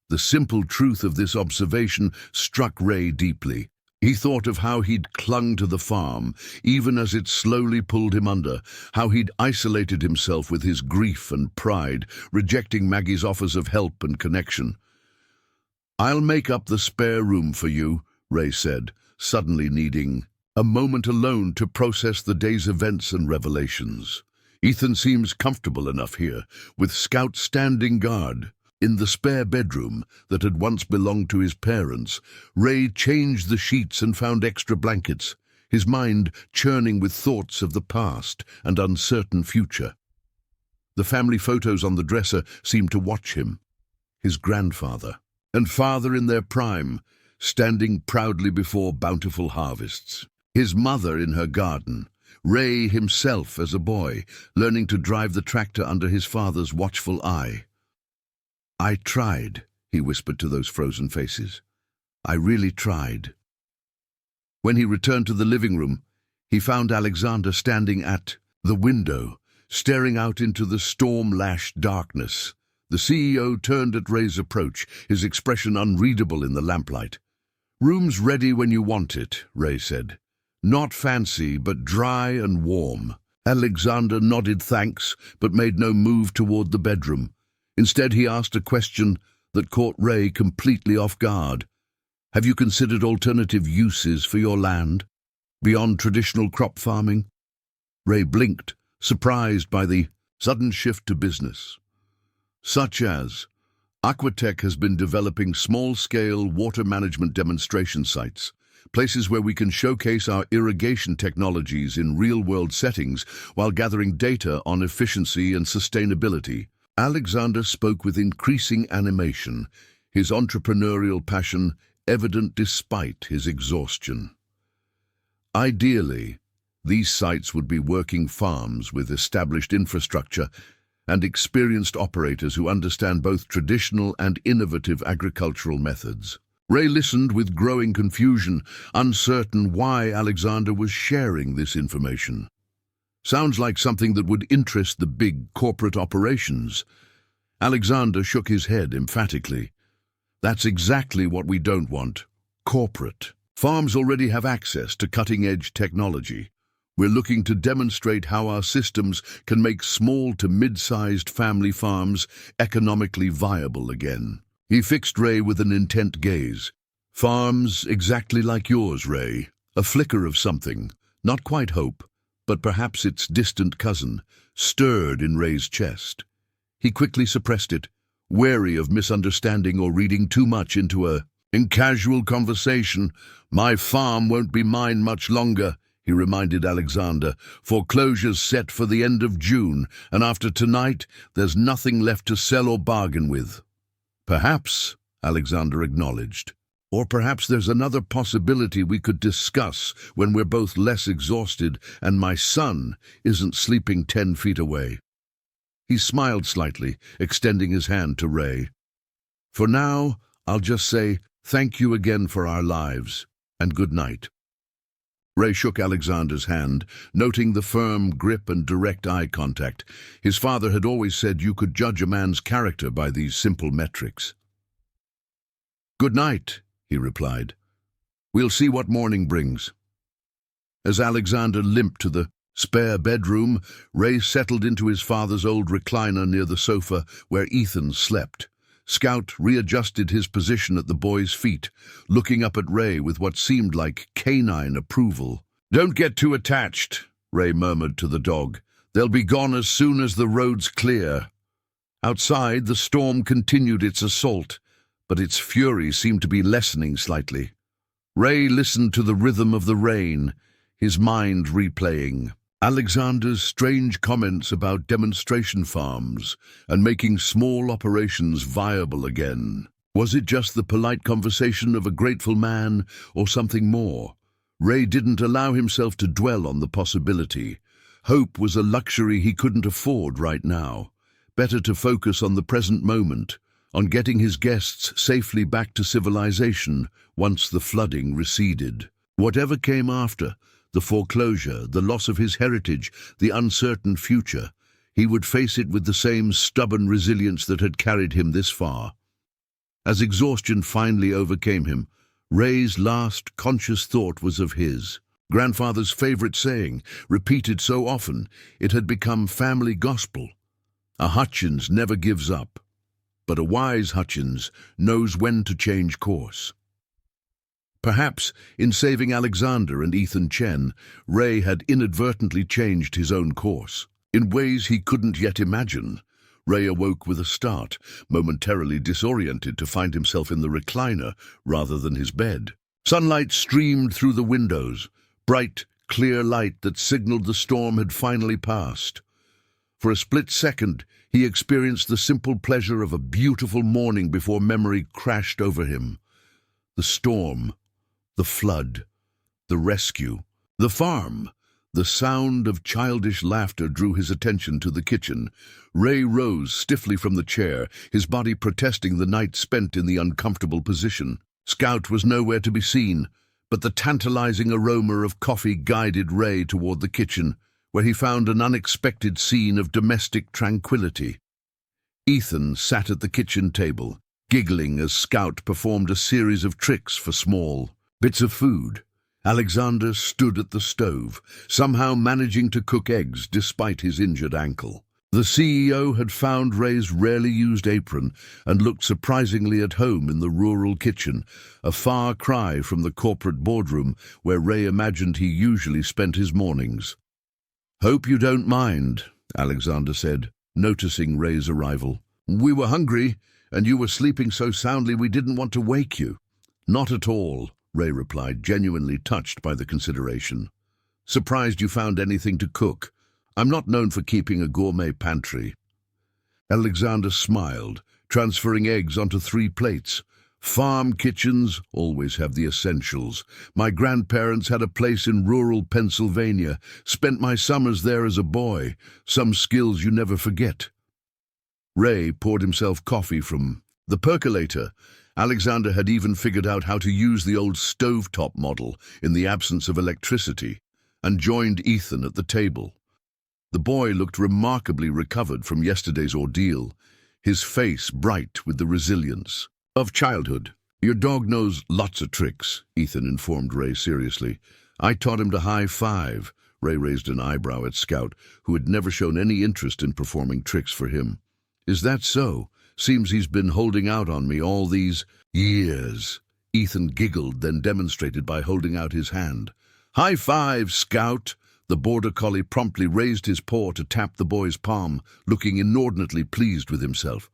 The simple truth of this observation struck Ray deeply. He thought of how he'd clung to the farm, even as it slowly pulled him under, how he'd isolated himself with his grief and pride, rejecting Maggie's offers of help and connection. "I'll make up the spare room for you," Ray said, suddenly needing a moment alone to process the day's events and revelations. "Ethan seems comfortable enough here, with Scout standing guard." In the spare bedroom that had once belonged to his parents, Ray changed the sheets and found extra blankets, his mind churning with thoughts of the past and uncertain future. The family photos on the dresser seemed to watch him. His grandfather and father in their prime, standing proudly before bountiful harvests. His mother in her garden. Ray himself as a boy, learning to drive the tractor under his father's watchful eye. "I tried," he whispered to those frozen faces. "I really tried." When he returned to the living room, he found Alexander standing at the window, staring out into the storm-lashed darkness. The CEO turned at Ray's approach, his expression unreadable in the lamplight. "Room's ready when you want it," Ray said. "Not fancy, but dry and warm." Alexander nodded thanks, but made no move toward the bedroom. Instead, he asked a question that caught Ray completely off guard. "Have you considered alternative uses for your land, beyond traditional crop farming?" Ray blinked, surprised by the sudden shift to business. "Such as, Aquatech has been developing small-scale water management demonstration sites, places where we can showcase our irrigation technologies in real-world settings while gathering data on efficiency and sustainability." Alexander spoke with increasing animation, his entrepreneurial passion evident despite his exhaustion. Ideally, these sites would be working farms with established infrastructure and experienced operators who understand both traditional and innovative agricultural methods. Ray listened with growing confusion, uncertain why Alexander was sharing this information. "Sounds like something that would interest the big corporate operations." Alexander shook his head emphatically. "That's exactly what we don't want. Corporate. Farms already have access to cutting-edge technology. We're looking to demonstrate how our systems can make small to mid-sized family farms economically viable again." He fixed Ray with an intent gaze. "Farms exactly like yours, Ray. A flicker of something, not quite hope, but perhaps its distant cousin, stirred in Ray's chest. He quickly suppressed it, wary of misunderstanding or reading too much into in casual conversation. "My farm won't be mine much longer," he reminded Alexander. "Foreclosure's set for the end of June, and after tonight, there's nothing left to sell or bargain with." "Perhaps," Alexander acknowledged. Or perhaps there's another possibility we could discuss when we're both less exhausted and my son isn't sleeping 10 feet away." He smiled slightly, extending his hand to Ray. "For now, I'll just say thank you again for our lives, and good night." Ray shook Alexander's hand, noting the firm grip and direct eye contact. His father had always said you could judge a man's character by these simple metrics. "Good night," he replied. "We'll see what morning brings." As Alexander limped to the spare bedroom, Ray settled into his father's old recliner near the sofa where Ethan slept. Scout readjusted his position at the boy's feet, looking up at Ray with what seemed like canine approval. "Don't get too attached," Ray murmured to the dog. "They'll be gone as soon as the road's clear." Outside, the storm continued its assault, but its fury seemed to be lessening slightly. Ray listened to the rhythm of the rain, his mind replaying Alexander's strange comments about demonstration farms and making small operations viable again. Was it just the polite conversation of a grateful man or something more? Ray didn't allow himself to dwell on the possibility. Hope was a luxury he couldn't afford right now. Better to focus on the present moment, on getting his guests safely back to civilization once the flooding receded. Whatever came after, the foreclosure, the loss of his heritage, the uncertain future, he would face it with the same stubborn resilience that had carried him this far. As exhaustion finally overcame him, Ray's last conscious thought was of his grandfather's favorite saying, repeated so often it had become family gospel. "A Hutchins never gives up, but a wise Hutchins knows when to change course." Perhaps, in saving Alexander and Ethan Chen, Ray had inadvertently changed his own course. In ways he couldn't yet imagine, Ray awoke with a start, momentarily disoriented to find himself in the recliner rather than his bed. Sunlight streamed through the windows, bright, clear light that signaled the storm had finally passed. For a split second, he experienced the simple pleasure of a beautiful morning before memory crashed over him. The storm, the flood, the rescue, the farm. The sound of childish laughter drew his attention to the kitchen. Ray rose stiffly from the chair, his body protesting the night spent in the uncomfortable position. Scout was nowhere to be seen, but the tantalizing aroma of coffee guided Ray toward the kitchen, where he found an unexpected scene of domestic tranquility. Ethan sat at the kitchen table, giggling as Scout performed a series of tricks for small bits of food. Alexander stood at the stove, somehow managing to cook eggs despite his injured ankle. The CEO had found Ray's rarely used apron and looked surprisingly at home in the rural kitchen, a far cry from the corporate boardroom where Ray imagined he usually spent his mornings. "Hope you don't mind," Alexander said, noticing Ray's arrival. "We were hungry, and you were sleeping so soundly we didn't want to wake you." "Not at all," Ray replied, genuinely touched by the consideration. "Surprised you found anything to cook. I'm not known for keeping a gourmet pantry." Alexander smiled, transferring eggs onto 3 plates. "Farm kitchens always have the essentials. My grandparents had a place in rural Pennsylvania. Spent my summers there as a boy. Some skills you never forget." Ray poured himself coffee from the percolator. Alexander had even figured out how to use the old stovetop model in the absence of electricity, and joined Ethan at the table. The boy looked remarkably recovered from yesterday's ordeal, his face bright with the resilience of childhood. "Your dog knows lots of tricks," Ethan informed Ray seriously. "I taught him to high-five." Ray raised an eyebrow at Scout, who had never shown any interest in performing tricks for him. "Is that so? Seems he's been holding out on me all these years." Ethan giggled, then demonstrated by holding out his hand. "High five, Scout!" The border collie promptly raised his paw to tap the boy's palm, looking inordinately pleased with himself.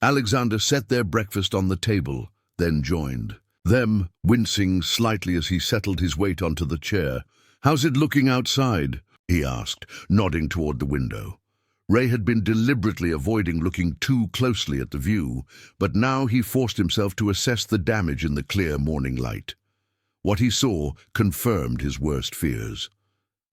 Alexander set their breakfast on the table, then joined them, wincing slightly as he settled his weight onto the chair. "How's it looking outside?" he asked, nodding toward the window. Ray had been deliberately avoiding looking too closely at the view, but now he forced himself to assess the damage in the clear morning light. What he saw confirmed his worst fears.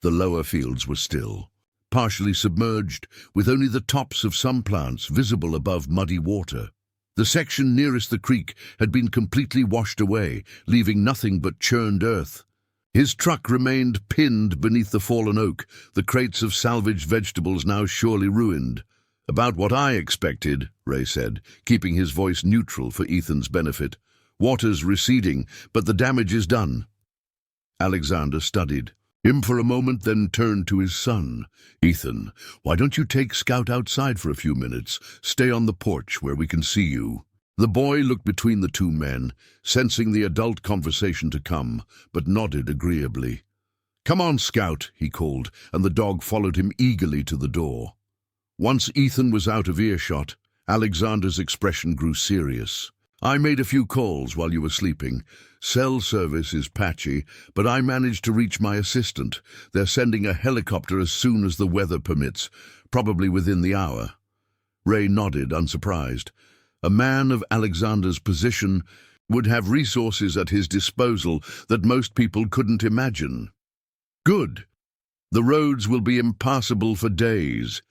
The lower fields were still, partially submerged, with only the tops of some plants visible above muddy water. The section nearest the creek had been completely washed away, leaving nothing but churned earth. His truck remained pinned beneath the fallen oak, the crates of salvaged vegetables now surely ruined. "About what I expected," Ray said, keeping his voice neutral for Ethan's benefit. "Water's receding, but the damage is done." Alexander studied him for a moment, then turned to his son. "Ethan, why don't you take Scout outside for a few minutes? Stay on the porch where we can see you." The boy looked between the two men, sensing the adult conversation to come, but nodded agreeably. "Come on, Scout," he called, and the dog followed him eagerly to the door. Once Ethan was out of earshot, Alexander's expression grew serious. "I made a few calls while you were sleeping. Cell service is patchy, but I managed to reach my assistant. They're sending a helicopter as soon as the weather permits, probably within the hour." Ray nodded, unsurprised. A man of Alexander's position would have resources at his disposal that most people couldn't imagine. "Good. The roads will be impassable for days.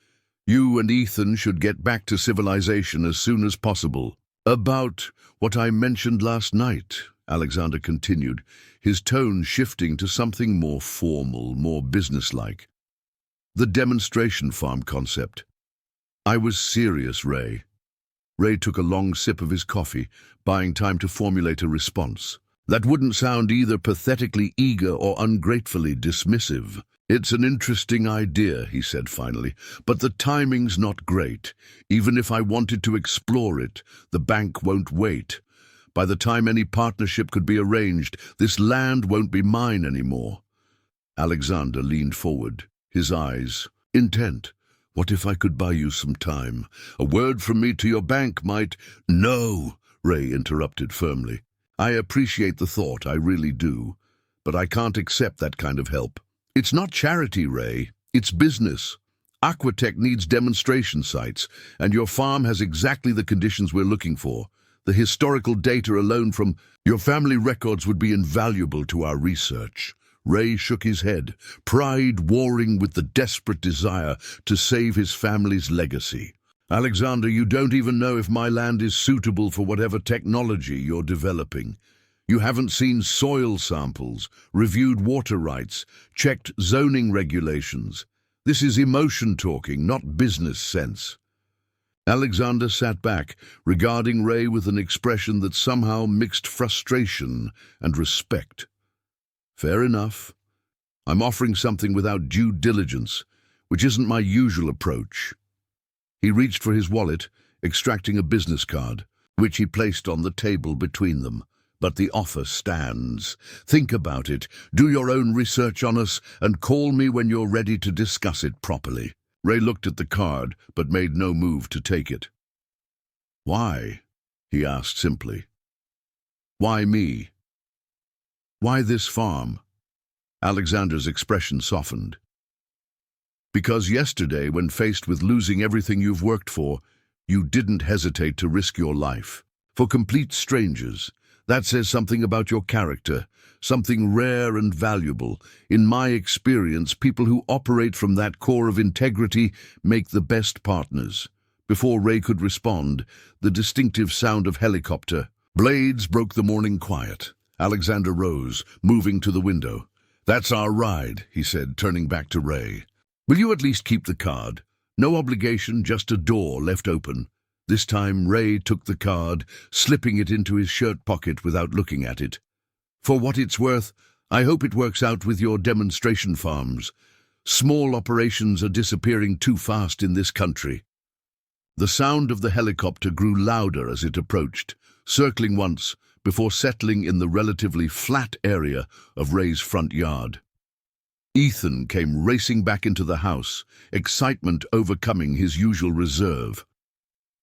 You and Ethan should get back to civilization as soon as possible." "About what I mentioned last night," Alexander continued, his tone shifting to something more formal, more businesslike. "The demonstration farm concept. I was serious, Ray." Ray took a long sip of his coffee, buying time to formulate a response. "That wouldn't sound either pathetically eager or ungratefully dismissive." "It's an interesting idea," he said finally, "but the timing's not great. Even if I wanted to explore it, the bank won't wait. By the time any partnership could be arranged, this land won't be mine anymore." Alexander leaned forward, his eyes intent. "What if I could buy you some time? A word from me to your bank might—" "No," Ray interrupted firmly. "I appreciate the thought, I really do. But I can't accept that kind of help. It's not charity, Ray. It's business. Aquatech needs demonstration sites, and your farm has exactly the conditions we're looking for. The historical data alone from your family records would be invaluable to our research." Ray shook his head, pride warring with the desperate desire to save his family's legacy. "Alexander, you don't even know if my land is suitable for whatever technology you're developing. You haven't seen soil samples, reviewed water rights, checked zoning regulations. This is emotion talking, not business sense." Alexander sat back, regarding Ray with an expression that somehow mixed frustration and respect. "Fair enough. I'm offering something without due diligence, which isn't my usual approach." He reached for his wallet, extracting a business card, which he placed on the table between them. "But the offer stands. Think about it, do your own research on us, and call me when you're ready to discuss it properly." Ray looked at the card, but made no move to take it. "Why?" he asked simply. "Why me? Why this farm?" Alexander's expression softened. "Because yesterday, when faced with losing everything you've worked for, you didn't hesitate to risk your life. For complete strangers. That says something about your character, something rare and valuable. In my experience, people who operate from that core of integrity make the best partners." Before Ray could respond, the distinctive sound of helicopter blades broke the morning quiet. Alexander rose, moving to the window. "That's our ride," he said, turning back to Ray. "Will you at least keep the card? No obligation, just a door left open." This time Ray took the card, slipping it into his shirt pocket without looking at it. "For what it's worth, I hope it works out with your demonstration farms. Small operations are disappearing too fast in this country." The sound of the helicopter grew louder as it approached, circling once, before settling in the relatively flat area of Ray's front yard. Ethan came racing back into the house, excitement overcoming his usual reserve.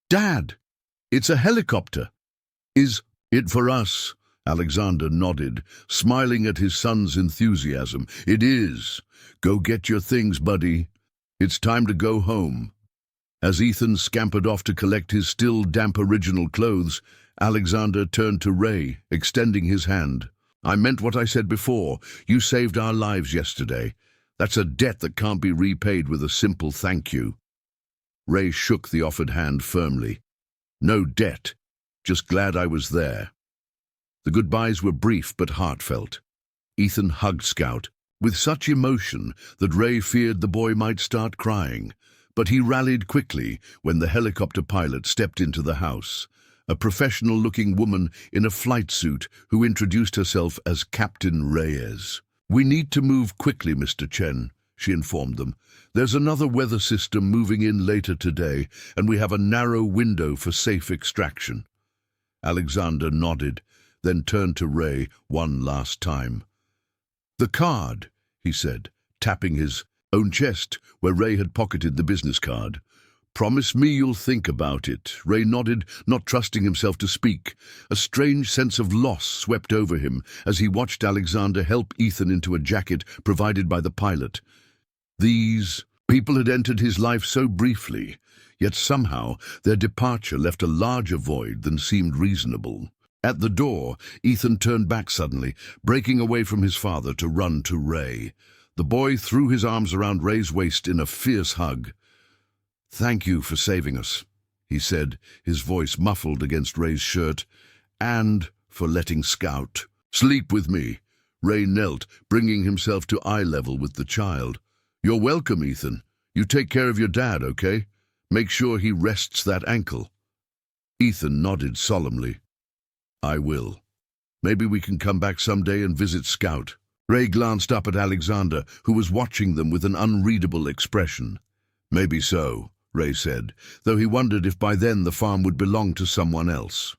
"Dad, it's a helicopter." "Is it for us?" Alexander nodded, smiling at his son's enthusiasm. "It is. Go get your things, buddy. It's time to go home." As Ethan scampered off to collect his still damp original clothes, Alexander turned to Ray, extending his hand. "I meant what I said before. You saved our lives yesterday. That's a debt that can't be repaid with a simple thank you." Ray shook the offered hand firmly. "No debt. Just glad I was there." The goodbyes were brief but heartfelt. Ethan hugged Scout with such emotion that Ray feared the boy might start crying. But he rallied quickly when the helicopter pilot stepped into the house, a professional-looking woman in a flight suit who introduced herself as Captain Reyes. "We need to move quickly, Mr. Chen," she informed them. "There's another weather system moving in later today, and we have a narrow window for safe extraction." Alexander nodded, then turned to Ray one last time. "The card," he said, tapping his own chest, where Ray had pocketed the business card. "Promise me you'll think about it." Ray nodded, not trusting himself to speak. A strange sense of loss swept over him as he watched Alexander help Ethan into a jacket provided by the pilot. These people had entered his life so briefly, yet somehow their departure left a larger void than seemed reasonable. At the door, Ethan turned back suddenly, breaking away from his father to run to Ray. The boy threw his arms around Ray's waist in a fierce hug. "Thank you for saving us," he said, his voice muffled against Ray's shirt, "and for letting Scout sleep with me." Ray knelt, bringing himself to eye level with the child. "You're welcome, Ethan. You take care of your dad, okay? Make sure he rests that ankle." Ethan nodded solemnly. "I will. Maybe we can come back someday and visit Scout." Ray glanced up at Alexander, who was watching them with an unreadable expression. "Maybe so," Ray said, though he wondered if by then the farm would belong to someone else.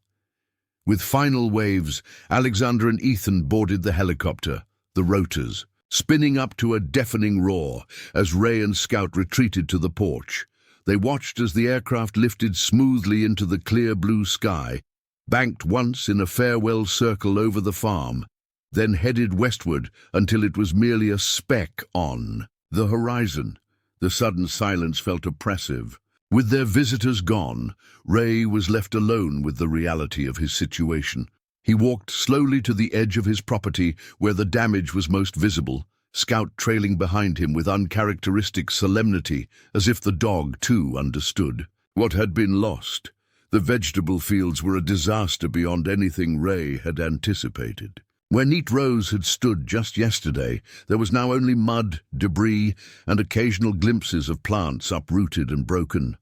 With final waves, Alexander and Ethan boarded the helicopter, the rotors, spinning up to a deafening roar as Ray and Scout retreated to the porch. They watched as the aircraft lifted smoothly into the clear blue sky, banked once in a farewell circle over the farm, then headed westward until it was merely a speck on the horizon. The sudden silence felt oppressive. With their visitors gone, Ray was left alone with the reality of his situation. He walked slowly to the edge of his property where the damage was most visible, Scout trailing behind him with uncharacteristic solemnity, as if the dog, too, understood what had been lost. The vegetable fields were a disaster beyond anything Ray had anticipated. Where neat rows had stood just yesterday, there was now only mud, debris, and occasional glimpses of plants uprooted and broken.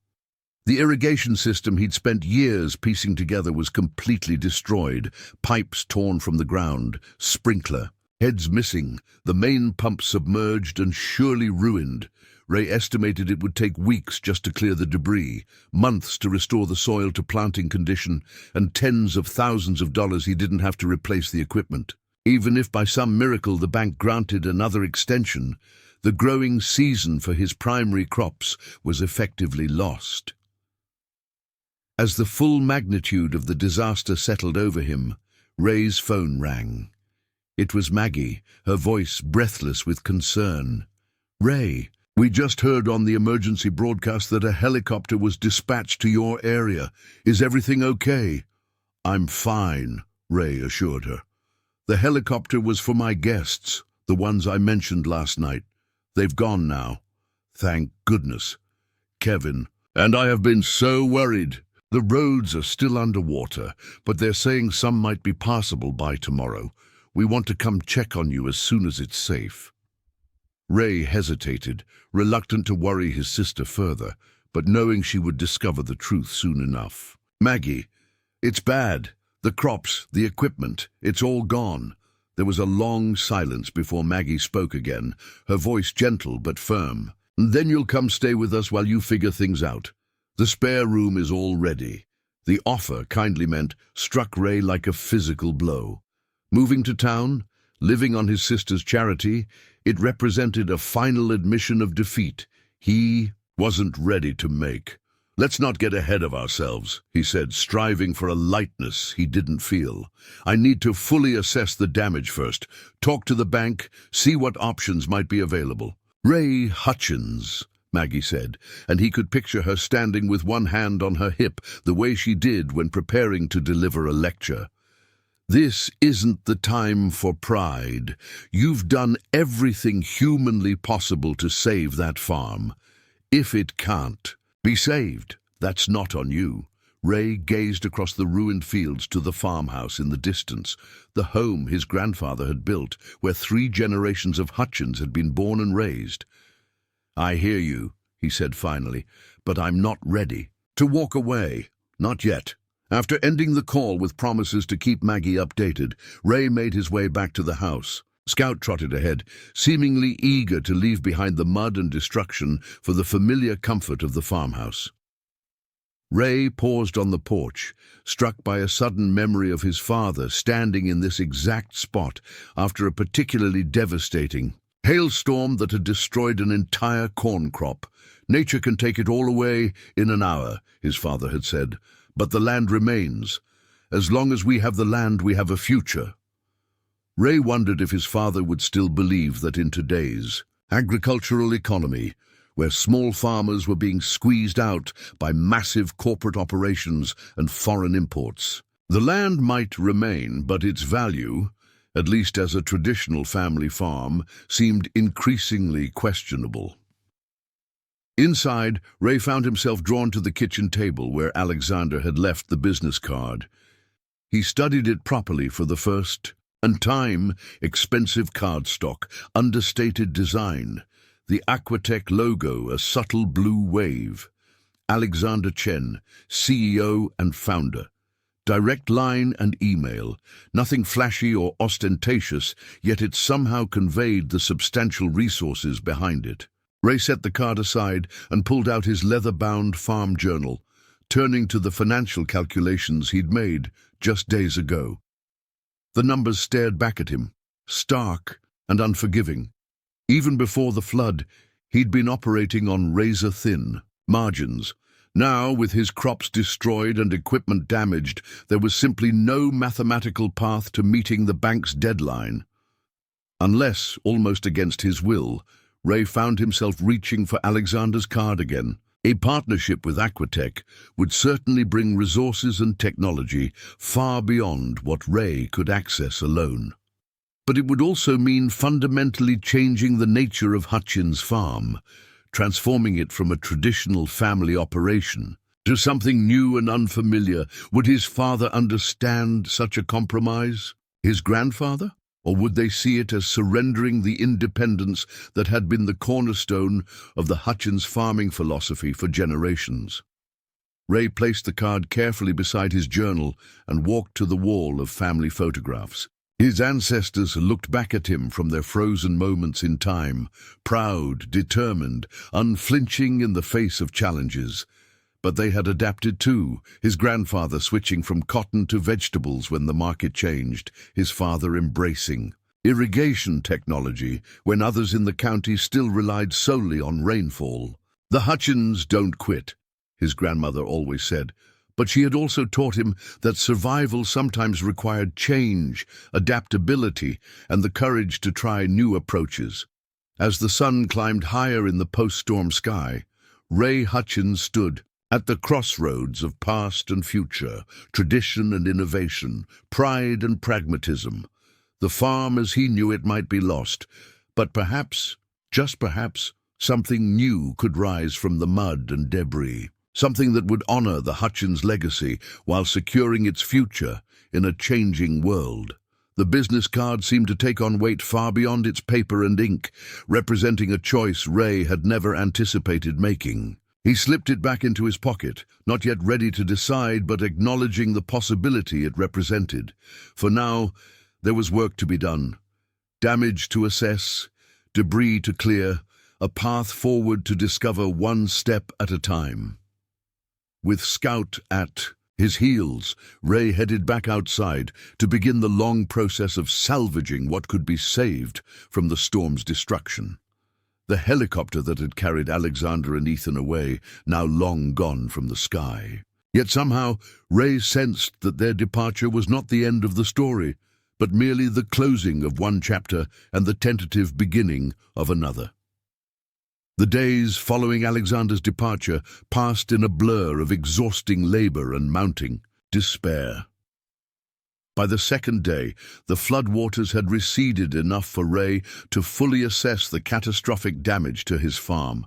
The irrigation system he'd spent years piecing together was completely destroyed, pipes torn from the ground, sprinkler heads missing, the main pump submerged and surely ruined. Ray estimated it would take weeks just to clear the debris, months to restore the soil to planting condition, and tens of thousands of dollars he didn't have to replace the equipment. Even if by some miracle the bank granted another extension, the growing season for his primary crops was effectively lost. As the full magnitude of the disaster settled over him, Ray's phone rang. It was Maggie, her voice breathless with concern. "Ray, we just heard on the emergency broadcast that a helicopter was dispatched to your area. Is everything okay?" "I'm fine," Ray assured her. "The helicopter was for my guests, the ones I mentioned last night. They've gone now. Thank goodness. Kevin and I have been so worried. The roads are still underwater, but they're saying some might be passable by tomorrow. We want to come check on you as soon as it's safe." Ray hesitated, reluctant to worry his sister further, but knowing she would discover the truth soon enough. "Maggie, it's bad. The crops, the equipment, it's all gone." There was a long silence before Maggie spoke again, her voice gentle but firm. "Then you'll come stay with us while you figure things out. The spare room is all ready." The offer, kindly meant, struck Ray like a physical blow. Moving to town, living on his sister's charity, it represented a final admission of defeat he wasn't ready to make. "Let's not get ahead of ourselves," he said, striving for a lightness he didn't feel. "I need to fully assess the damage first, talk to the bank, see what options might be available." Ray Hutchins, Maggie said, and he could picture her standing with one hand on her hip, the way she did when preparing to deliver a lecture. This isn't the time for pride. You've done everything humanly possible to save that farm. If it can't be saved, that's not on you. Ray gazed across the ruined fields to the farmhouse in the distance, the home his grandfather had built, where 3 generations of Hutchins had been born and raised. "I hear you," he said finally, "but I'm not ready to walk away. Not yet." After ending the call with promises to keep Maggie updated, Ray made his way back to the house. Scout trotted ahead, seemingly eager to leave behind the mud and destruction for the familiar comfort of the farmhouse. Ray paused on the porch, struck by a sudden memory of his father standing in this exact spot after a particularly devastating hailstorm that had destroyed an entire corn crop. "Nature can take it all away in an hour," his father had said, "but the land remains. As long as we have the land, we have a future." Ray wondered if his father would still believe that in today's agricultural economy, where small farmers were being squeezed out by massive corporate operations and foreign imports, the land might remain, but its value, at least as a traditional family farm, seemed increasingly questionable. Inside, Ray found himself drawn to the kitchen table where Alexander had left the business card. He studied it properly for the first time. Expensive cardstock, understated design, the Aquatech logo, a subtle blue wave. Alexander Chen, CEO and founder. Direct line and email, nothing flashy or ostentatious, yet it somehow conveyed the substantial resources behind it. Ray set the card aside and pulled out his leather-bound farm journal, turning to the financial calculations he'd made just days ago. The numbers stared back at him, stark and unforgiving. Even before the flood, he'd been operating on razor-thin margins. Now, with his crops destroyed and equipment damaged, there was simply no mathematical path to meeting the bank's deadline. Unless, almost against his will, Ray found himself reaching for Alexander's card again. A partnership with Aquatech would certainly bring resources and technology far beyond what Ray could access alone. But it would also mean fundamentally changing the nature of Hutchins' farm, transforming it from a traditional family operation to something new and unfamiliar. Would his father understand such a compromise? His grandfather? Or would they see it as surrendering the independence that had been the cornerstone of the Hutchins farming philosophy for generations? Ray placed the card carefully beside his journal and walked to the wall of family photographs. His ancestors looked back at him from their frozen moments in time, proud, determined, unflinching in the face of challenges. But they had adapted too, his grandfather switching from cotton to vegetables when the market changed, his father embracing irrigation technology when others in the county still relied solely on rainfall. "The Hutchins don't quit," his grandmother always said, but she had also taught him that survival sometimes required change, adaptability, and the courage to try new approaches. As the sun climbed higher in the post-storm sky, Ray Hutchins stood at the crossroads of past and future, tradition and innovation, pride and pragmatism. The farm as he knew it might be lost, but perhaps, just perhaps, something new could rise from the mud and debris, something that would honor the Hutchins legacy while securing its future in a changing world. The business card seemed to take on weight far beyond its paper and ink, representing a choice Ray had never anticipated making. He slipped it back into his pocket, not yet ready to decide, but acknowledging the possibility it represented. For now, there was work to be done. Damage to assess, debris to clear, a path forward to discover one step at a time. With Scout at his heels, Ray headed back outside to begin the long process of salvaging what could be saved from the storm's destruction. The helicopter that had carried Alexander and Ethan away, now long gone from the sky. Yet somehow, Ray sensed that their departure was not the end of the story, but merely the closing of one chapter and the tentative beginning of another. The days following Alexander's departure passed in a blur of exhausting labor and mounting despair. By the second day, the floodwaters had receded enough for Ray to fully assess the catastrophic damage to his farm.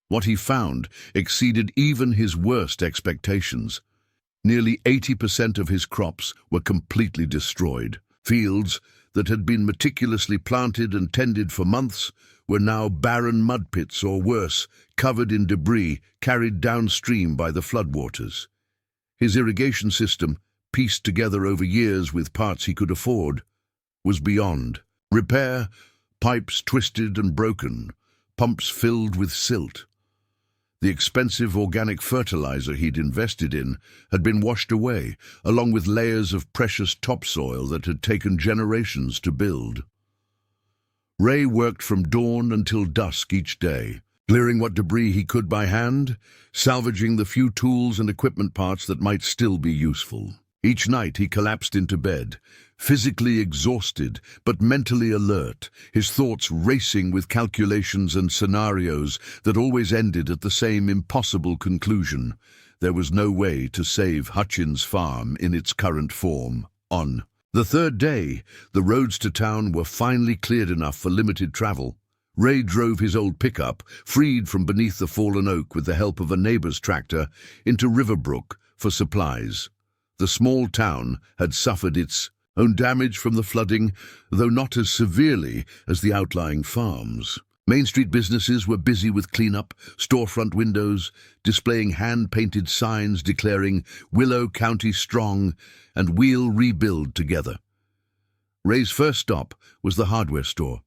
What he found exceeded even his worst expectations. Nearly 80% of his crops were completely destroyed. Fields that had been meticulously planted and tended for months were now barren mud pits or worse, covered in debris carried downstream by the floodwaters. His irrigation system, pieced together over years with parts he could afford, was beyond repair, pipes twisted and broken, pumps filled with silt. The expensive organic fertilizer he'd invested in had been washed away, along with layers of precious topsoil that had taken generations to build. Ray worked from dawn until dusk each day, clearing what debris he could by hand, salvaging the few tools and equipment parts that might still be useful. Each night he collapsed into bed, physically exhausted but mentally alert, his thoughts racing with calculations and scenarios that always ended at the same impossible conclusion. There was no way to save Hutchins' farm in its current form. On the third day, the roads to town were finally cleared enough for limited travel. Ray drove his old pickup, freed from beneath the fallen oak with the help of a neighbor's tractor, into Riverbrook for supplies. The small town had suffered its own damage from the flooding, though not as severely as the outlying farms. Main Street businesses were busy with cleanup, storefront windows displaying hand-painted signs declaring "Willow County Strong" and "We'll rebuild together." Ray's first stop was the hardware store,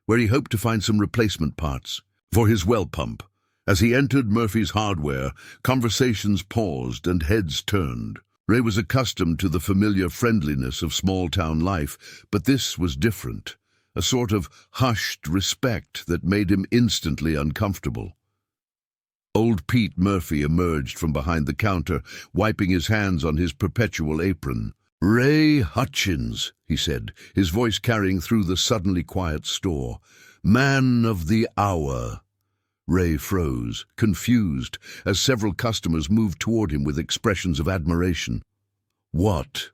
where he hoped to find some replacement parts for his well pump. As he entered Murphy's Hardware, conversations paused and heads turned. Ray was accustomed to the familiar friendliness of small-town life, but this was different, a sort of hushed respect that made him instantly uncomfortable. Old Pete Murphy emerged from behind the counter, wiping his hands on his perpetual apron. "Ray Hutchins," he said, his voice carrying through the suddenly quiet store. "Man of the hour." Ray froze, confused, as several customers moved toward him with expressions of admiration. "What?"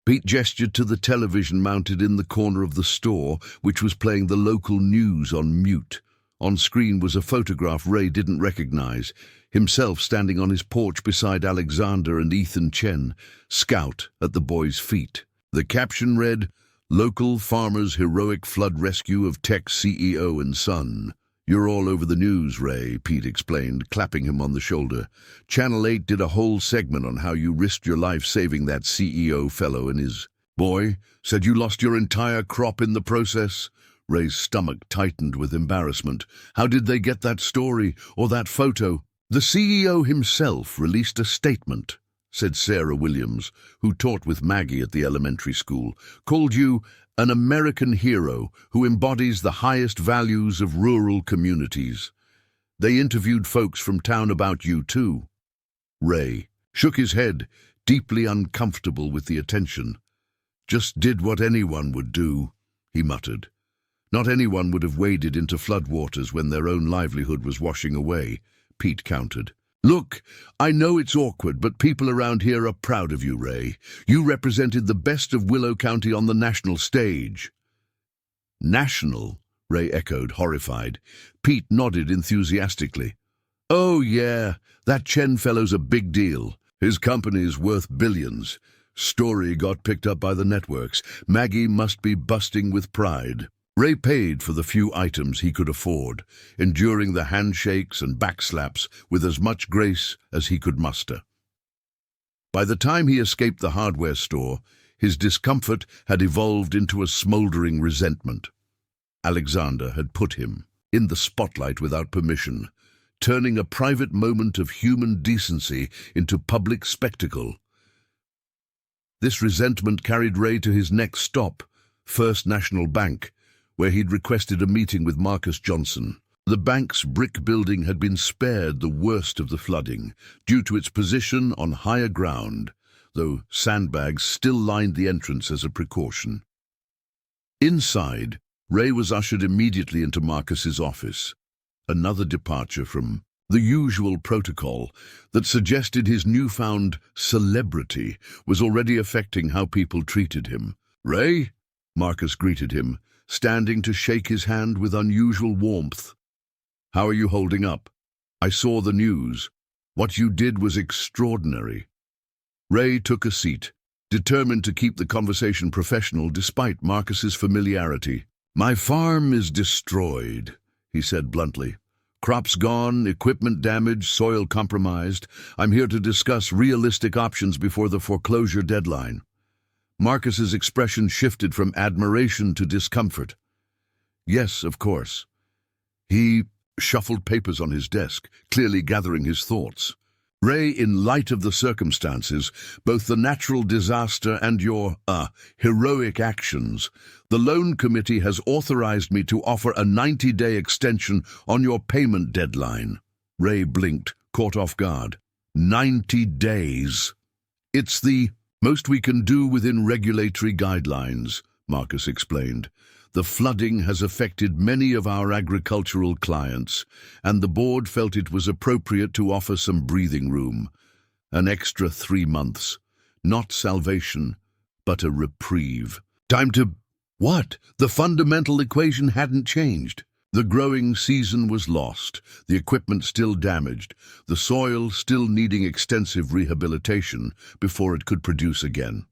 Pete gestured to the television mounted in the corner of the store, which was playing the local news on mute. On screen was a photograph Ray didn't recognize, himself standing on his porch beside Alexander and Ethan Chen, Scout at the boy's feet. The caption read, "Local farmers' heroic flood rescue of tech CEO and son." "You're all over the news, Ray," Pete explained, clapping him on the shoulder. "Channel 8 did a whole segment on how you risked your life saving that CEO fellow and his boy. Said you lost your entire crop in the process." Ray's stomach tightened with embarrassment. "How did they get that story or that photo?" "The CEO himself released a statement," said Sarah Williams, who taught with Maggie at the elementary school. "Called you an American hero who embodies the highest values of rural communities. They interviewed folks from town about you, too." Ray shook his head, deeply uncomfortable with the attention. "Just did what anyone would do," he muttered. Not anyone would have waded into floodwaters when their own livelihood was washing away, Pete countered. "Look, I know it's awkward, but people around here are proud of you, Ray. You represented the best of Willow County on the national stage." "National?" Ray echoed, horrified. Pete nodded enthusiastically. "Oh, yeah, that Chen fellow's a big deal. His company's worth billions. Story got picked up by the networks. Maggie must be busting with pride." Ray paid for the few items he could afford, enduring the handshakes and backslaps with as much grace as he could muster. By the time he escaped the hardware store, his discomfort had evolved into a smoldering resentment. Alexander had put him in the spotlight without permission, turning a private moment of human decency into public spectacle. This resentment carried Ray to his next stop, First National Bank, where he'd requested a meeting with Marcus Johnson. The bank's brick building had been spared the worst of the flooding, due to its position on higher ground, though sandbags still lined the entrance as a precaution. Inside, Ray was ushered immediately into Marcus's office. another departure from the usual protocol that suggested his newfound celebrity was already affecting how people treated him. "Ray?" Marcus greeted him, standing to shake his hand with unusual warmth. "How are you holding up? I saw the news. What you did was extraordinary." Ray took a seat, determined to keep the conversation professional despite Marcus's familiarity. "My farm is destroyed," he said bluntly. "Crops gone, equipment damaged, soil compromised. I'm here to discuss realistic options before the foreclosure deadline." Marcus's expression shifted from admiration to discomfort. "Yes, of course." He shuffled papers on his desk, clearly gathering his thoughts. "Ray, in light of the circumstances, both the natural disaster and your, heroic actions, the loan committee has authorized me to offer a 90-day extension on your payment deadline." Ray blinked, caught off guard. 90 days. "It's the most we can do within regulatory guidelines," Marcus explained. "The flooding has affected many of our agricultural clients, and the board felt it was appropriate to offer some breathing room. An extra 3 months. Not salvation, but a reprieve." Time to... What? The fundamental equation hadn't changed. The growing season was lost, the equipment still damaged, the soil still needing extensive rehabilitation before it could produce again.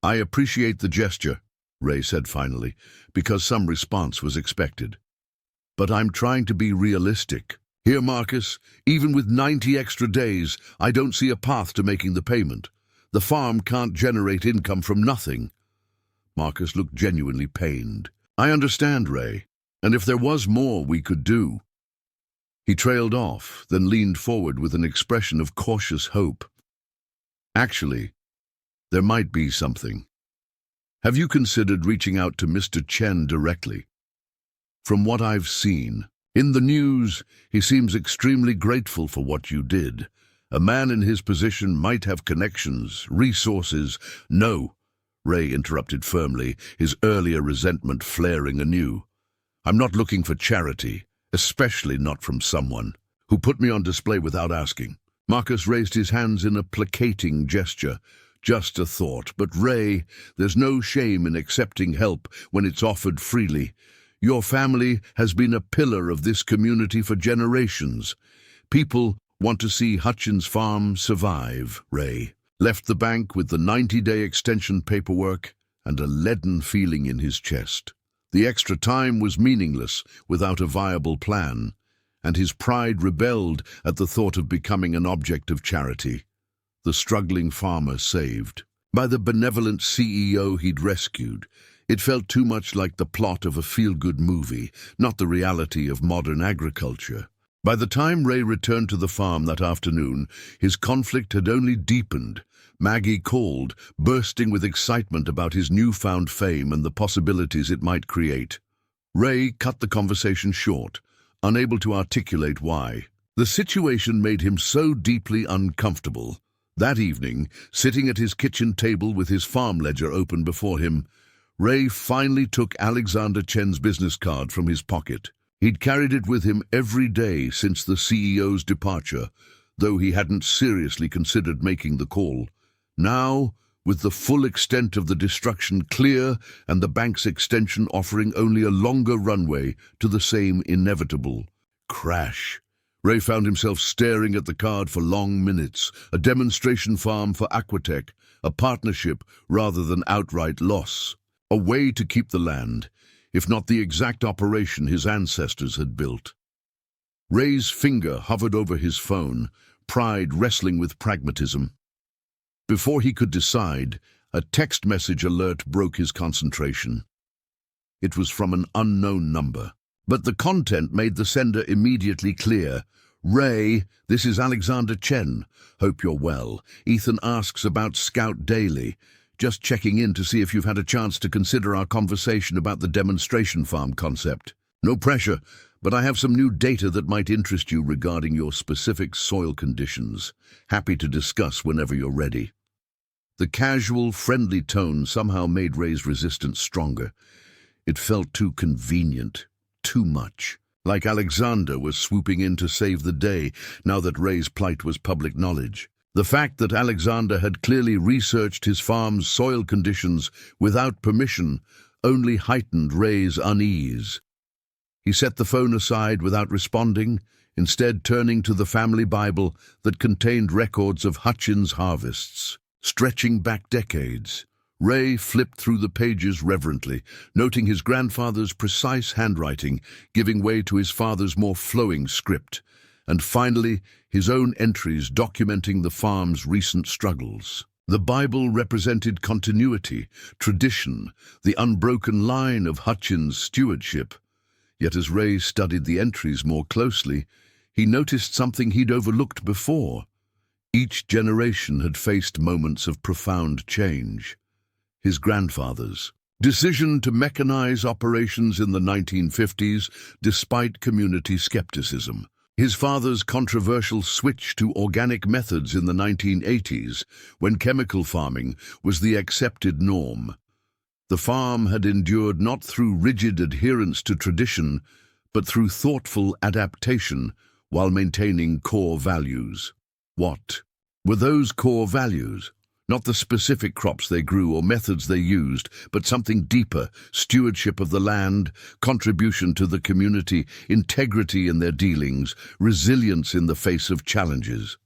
"I appreciate the gesture," Ray said finally, because some response was expected. "But I'm trying to be realistic. Here, Marcus, even with 90 extra days, I don't see a path to making the payment. The farm can't generate income from nothing." Marcus looked genuinely pained. "I understand, Ray, and if there was more we could do..." He trailed off, then leaned forward with an expression of cautious hope. "Actually, there might be something. Have you considered reaching out to Mr. Chen directly? From what I've seen in the news, he seems extremely grateful for what you did. A man in his position might have connections, resources..." "No," Ray interrupted firmly, his earlier resentment flaring anew. "I'm not looking for charity, especially not from someone who put me on display without asking." Marcus raised his hands in a placating gesture. "Just a thought, but Ray, there's no shame in accepting help when it's offered freely. Your family has been a pillar of this community for generations. People want to see Hutchins Farm survive." Ray left the bank with the 90-day extension paperwork and a leaden feeling in his chest. The extra time was meaningless without a viable plan, and his pride rebelled at the thought of becoming an object of charity. The struggling farmer saved by the benevolent CEO he'd rescued. It felt too much like the plot of a feel-good movie, not the reality of modern agriculture. By the time Ray returned to the farm that afternoon, his conflict had only deepened. Maggie called, bursting with excitement about his newfound fame and the possibilities it might create. Ray cut the conversation short, unable to articulate why. The situation made him so deeply uncomfortable. That evening, sitting at his kitchen table with his farm ledger open before him, Ray finally took Alexander Chen's business card from his pocket. He'd carried it with him every day since the CEO's departure, though he hadn't seriously considered making the call. Now, with the full extent of the destruction clear and the bank's extension offering only a longer runway to the same inevitable crash, Ray found himself staring at the card for long minutes. A demonstration farm for Aquatech, a partnership rather than outright loss. A way to keep the land, if not the exact operation his ancestors had built. Ray's finger hovered over his phone, pride wrestling with pragmatism. Before he could decide, a text message alert broke his concentration. It was from an unknown number, but the content made the sender immediately clear. "Ray, this is Alexander Chen. Hope you're well. Ethan asks about Scout Daily. Just checking in to see if you've had a chance to consider our conversation about the demonstration farm concept. No pressure, but I have some new data that might interest you regarding your specific soil conditions. Happy to discuss whenever you're ready." The casual, friendly tone somehow made Ray's resistance stronger. It felt too convenient, too much. like Alexander was swooping in to save the day now that Ray's plight was public knowledge. The fact that Alexander had clearly researched his farm's soil conditions without permission only heightened Ray's unease. He set the phone aside without responding, instead turning to the family Bible that contained records of Hutchins' harvests, stretching back decades. Ray flipped through the pages reverently, noting his grandfather's precise handwriting giving way to his father's more flowing script, and finally his own entries documenting the farm's recent struggles. The Bible represented continuity, tradition, the unbroken line of Hutchins' stewardship. Yet as Ray studied the entries more closely, he noticed something he'd overlooked before. Each generation had faced moments of profound change. His grandfather's decision to mechanize operations in the 1950s despite community skepticism. His father's controversial switch to organic methods in the 1980s, when chemical farming was the accepted norm. The farm had endured not through rigid adherence to tradition, but through thoughtful adaptation while maintaining core values. What were those core values? Not the specific crops they grew or methods they used, but something deeper: stewardship of the land, contribution to the community, integrity in their dealings, resilience in the face of challenges.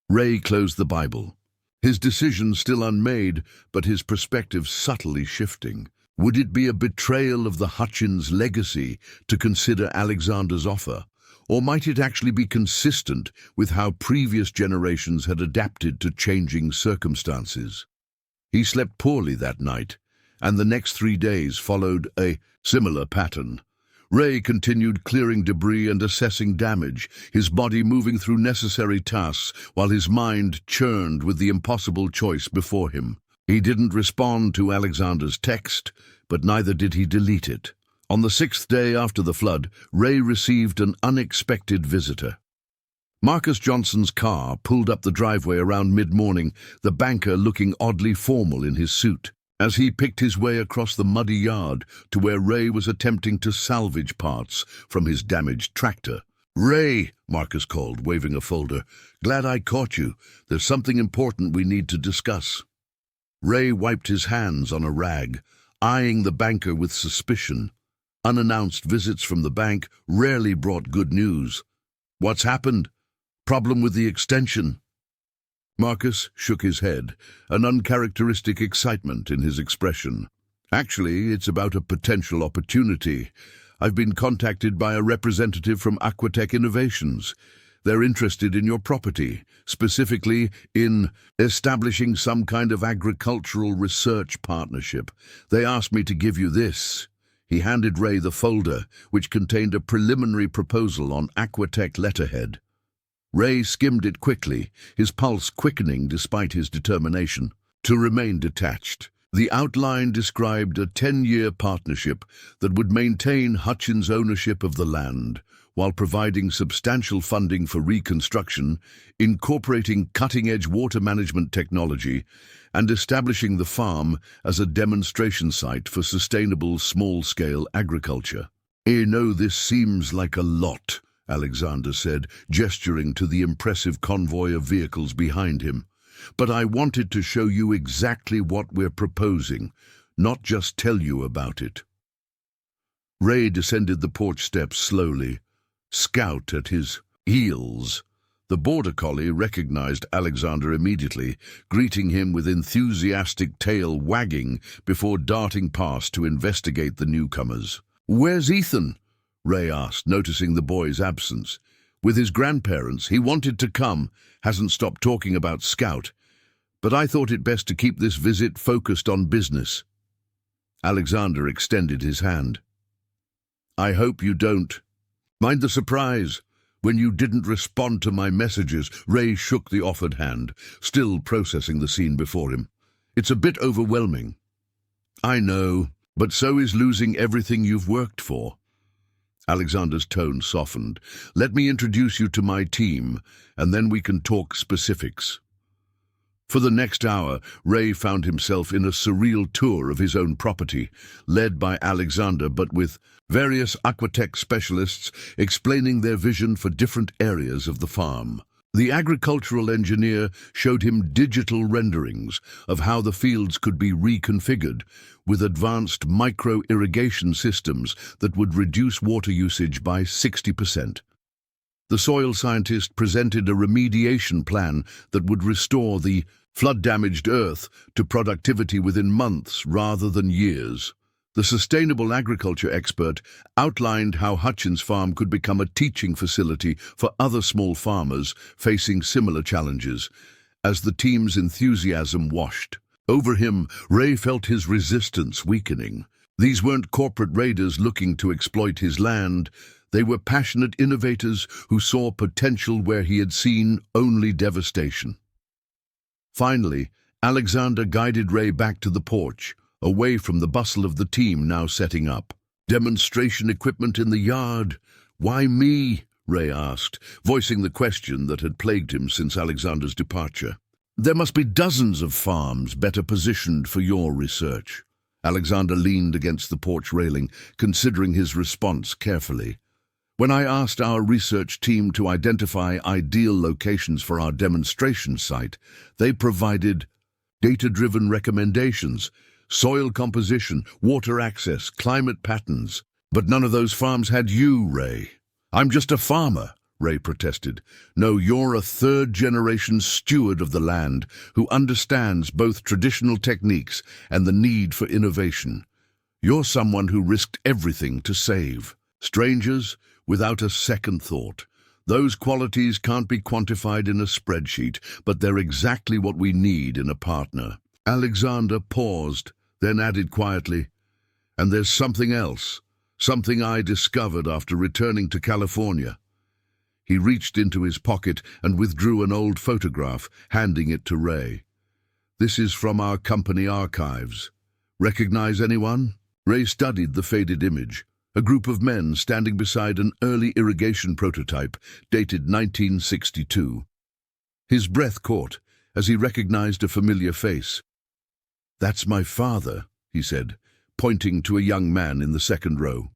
Ray closed the Bible, his decision still unmade, but his perspective subtly shifting. Would it be a betrayal of the Hutchins legacy to consider Alexander's offer? Or might it actually be consistent with how previous generations had adapted to changing circumstances? He slept poorly that night, and the next 3 days followed a similar pattern. Ray continued clearing debris and assessing damage, his body moving through necessary tasks while his mind churned with the impossible choice before him. He didn't respond to Alexander's text, but neither did he delete it. On the 6th day after the flood, Ray received an unexpected visitor. Marcus Johnson's car pulled up the driveway around mid-morning, the banker looking oddly formal in his suit, as he picked his way across the muddy yard to where Ray was attempting to salvage parts from his damaged tractor. "Ray," Marcus called, waving a folder. "Glad I caught you. There's something important we need to discuss." Ray wiped his hands on a rag, eyeing the banker with suspicion. Unannounced visits from the bank rarely brought good news. "What's happened? Problem with the extension?" Marcus shook his head, an uncharacteristic excitement in his expression. "Actually, it's about a potential opportunity. I've been contacted by a representative from Aquatech Innovations. They're interested in your property, specifically in establishing some kind of agricultural research partnership. They asked me to give you this." He handed Ray the folder, which contained a preliminary proposal on Aquatech letterhead. Ray skimmed it quickly, his pulse quickening despite his determination to remain detached. The outline described a 10-year partnership that would maintain Hutchins' ownership of the land, while providing substantial funding for reconstruction, incorporating cutting-edge water management technology, and establishing the farm as a demonstration site for sustainable small-scale agriculture. "I know this seems like a lot," Alexander said, gesturing to the impressive convoy of vehicles behind him. "But I wanted to show you exactly what we're proposing, not just tell you about it." Ray descended the porch steps slowly, Scout at his heels. The border collie recognized Alexander immediately, greeting him with enthusiastic tail wagging before darting past to investigate the newcomers. "Where's Ethan?" Ray asked, noticing the boy's absence. "With his grandparents. He wanted to come, hasn't stopped talking about Scout. But I thought it best to keep this visit focused on business." Alexander extended his hand. "I hope you don't mind the surprise. When you didn't respond to my messages," Ray shook the offered hand, still processing the scene before him. "It's a bit overwhelming." "I know, but so is losing everything you've worked for." Alexander's tone softened. "Let me introduce you to my team, and then we can talk specifics." For the next hour, Ray found himself in a surreal tour of his own property, led by Alexander but with various Aquatech specialists explaining their vision for different areas of the farm. The agricultural engineer showed him digital renderings of how the fields could be reconfigured with advanced micro-irrigation systems that would reduce water usage by 60%. The soil scientist presented a remediation plan that would restore the flood-damaged earth to productivity within months rather than years. The sustainable agriculture expert outlined how Hutchins' farm could become a teaching facility for other small farmers facing similar challenges. As the team's enthusiasm washed over him, Ray felt his resistance weakening. These weren't corporate raiders looking to exploit his land. They were passionate innovators who saw potential where he had seen only devastation. Finally, Alexander guided Ray back to the porch, away from the bustle of the team now setting up. Demonstration equipment in the yard. Why me? Ray asked, voicing the question that had plagued him since Alexander's departure. There must be dozens of farms better positioned for your research. Alexander leaned against the porch railing, considering his response carefully. When I asked our research team to identify ideal locations for our demonstration site, they provided data-driven recommendations, soil composition, water access, climate patterns. But none of those farms had you, Ray. I'm just a farmer, Ray protested. No, you're a third-generation steward of the land who understands both traditional techniques and the need for innovation. You're someone who risked everything to save strangers without a second thought. Those qualities can't be quantified in a spreadsheet, but they're exactly what we need in a partner. Alexander paused, then added quietly, and there's something else, something I discovered after returning to California. He reached into his pocket and withdrew an old photograph, handing it to Ray. This is from our company archives. Recognize anyone? Ray studied the faded image. A group of men standing beside an early irrigation prototype dated 1962. His breath caught as he recognized a familiar face. That's my father, he said, pointing to a young man in the second row.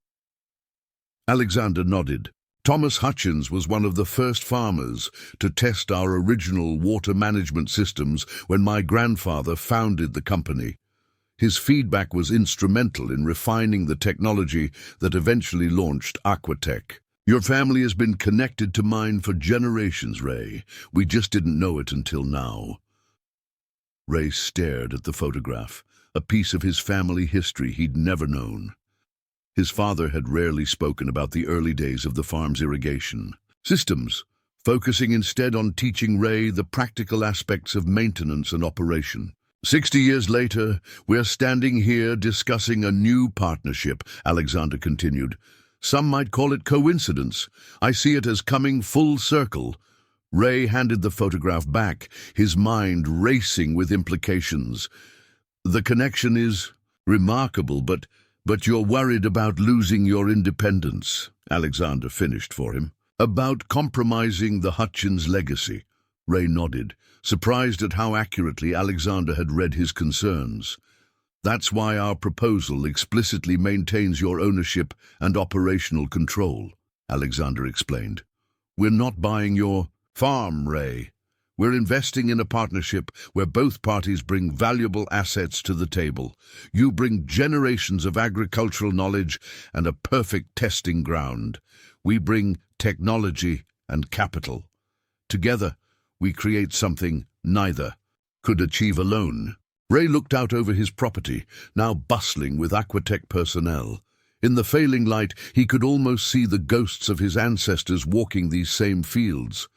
Alexander nodded. Thomas Hutchins was one of the first farmers to test our original water management systems when my grandfather founded the company. His feedback was instrumental in refining the technology that eventually launched Aquatech. Your family has been connected to mine for generations, Ray. We just didn't know it until now. Ray stared at the photograph, a piece of his family history he'd never known. His father had rarely spoken about the early days of the farm's irrigation systems, focusing instead on teaching Ray the practical aspects of maintenance and operation. 60 years later, we're standing here discussing a new partnership, Alexander continued. Some might call it coincidence. I see it as coming full circle. Ray handed the photograph back, his mind racing with implications. The connection is remarkable, but you're worried about losing your independence, Alexander finished for him. About compromising the Hutchins legacy. Ray nodded, surprised at how accurately Alexander had read his concerns. That's why our proposal explicitly maintains your ownership and operational control, Alexander explained. We're not buying your farm, Ray. We're investing in a partnership where both parties bring valuable assets to the table. You bring generations of agricultural knowledge and a perfect testing ground. We bring technology and capital. Together, we create something neither could achieve alone. Ray looked out over his property, now bustling with Aquatech personnel. In the failing light, he could almost see the ghosts of his ancestors walking these same fields.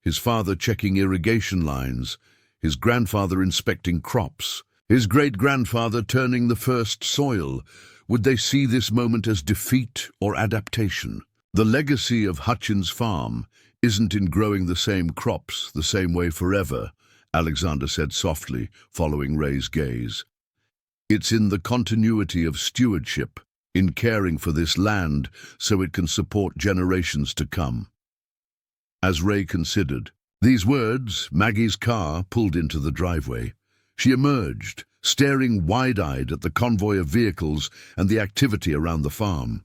His father checking irrigation lines, his grandfather inspecting crops, his great-grandfather turning the first soil. Would they see this moment as defeat or adaptation? The legacy of Hutchins' farm isn't in growing the same crops the same way forever, Alexander said softly, following Ray's gaze. It's in the continuity of stewardship, in caring for this land so it can support generations to come. As Ray considered, These words, Maggie's car pulled into the driveway. She emerged, staring wide-eyed at the convoy of vehicles and the activity around the farm.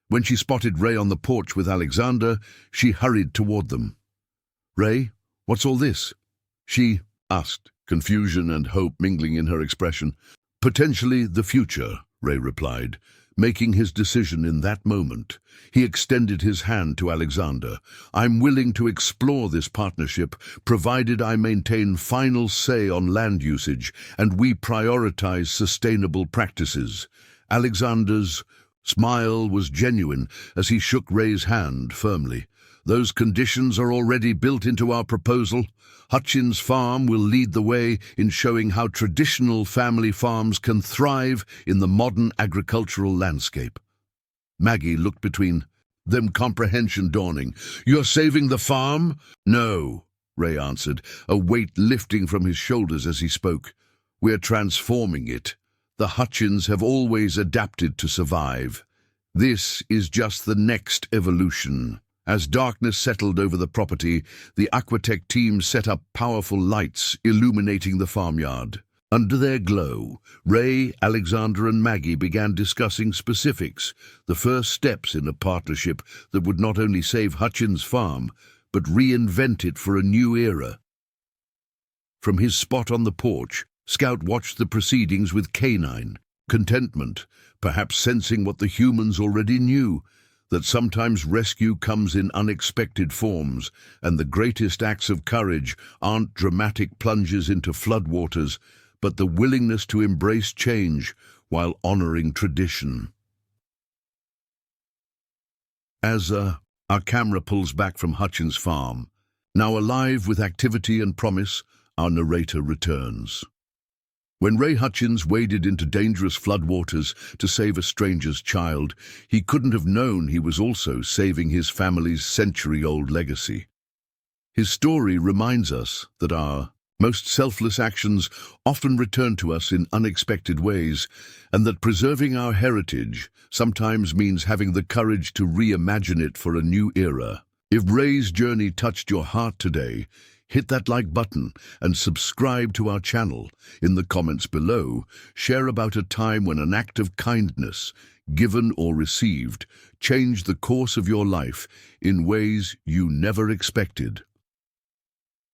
When she spotted Ray on the porch with Alexander, she hurried toward them. "Ray, what's all this?" she asked, confusion and hope mingling in her expression. "Potentially the future," Ray replied, making his decision in that moment. He extended his hand to Alexander. "I'm willing to explore this partnership, provided I maintain final say on land usage and we prioritize sustainable practices." Alexander's smile was genuine as he shook Ray's hand firmly. "Those conditions are already built into our proposal. Hutchins Farm will lead the way in showing how traditional family farms can thrive in the modern agricultural landscape." Maggie looked between them, comprehension dawning. "You're saving the farm?" "No," Ray answered, a weight lifting from his shoulders as he spoke. "We're transforming it. The Hutchins have always adapted to survive. This is just the next evolution." As darkness settled over the property, the Aquatech team set up powerful lights illuminating the farmyard. Under their glow, Ray, Alexander and Maggie began discussing specifics, the first steps in a partnership that would not only save Hutchins Farm, but reinvent it for a new era. From his spot on the porch, Scout watched the proceedings with canine contentment, perhaps sensing what the humans already knew, that sometimes rescue comes in unexpected forms, and the greatest acts of courage aren't dramatic plunges into floodwaters, but the willingness to embrace change while honoring tradition. As our camera pulls back from Hutchins Farm, now alive with activity and promise, our narrator returns. When Ray Hutchins waded into dangerous floodwaters to save a stranger's child, he couldn't have known he was also saving his family's century-old legacy. His story reminds us that our most selfless actions often return to us in unexpected ways, and that preserving our heritage sometimes means having the courage to reimagine it for a new era. If Ray's journey touched your heart today, hit that like button and subscribe to our channel. In the comments below, share about a time when an act of kindness, given or received, changed the course of your life in ways you never expected.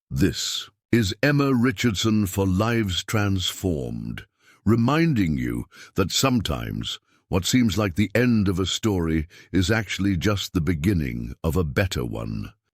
This is Emma Richardson for Lives Transformed, reminding you that sometimes what seems like the end of a story is actually just the beginning of a better one.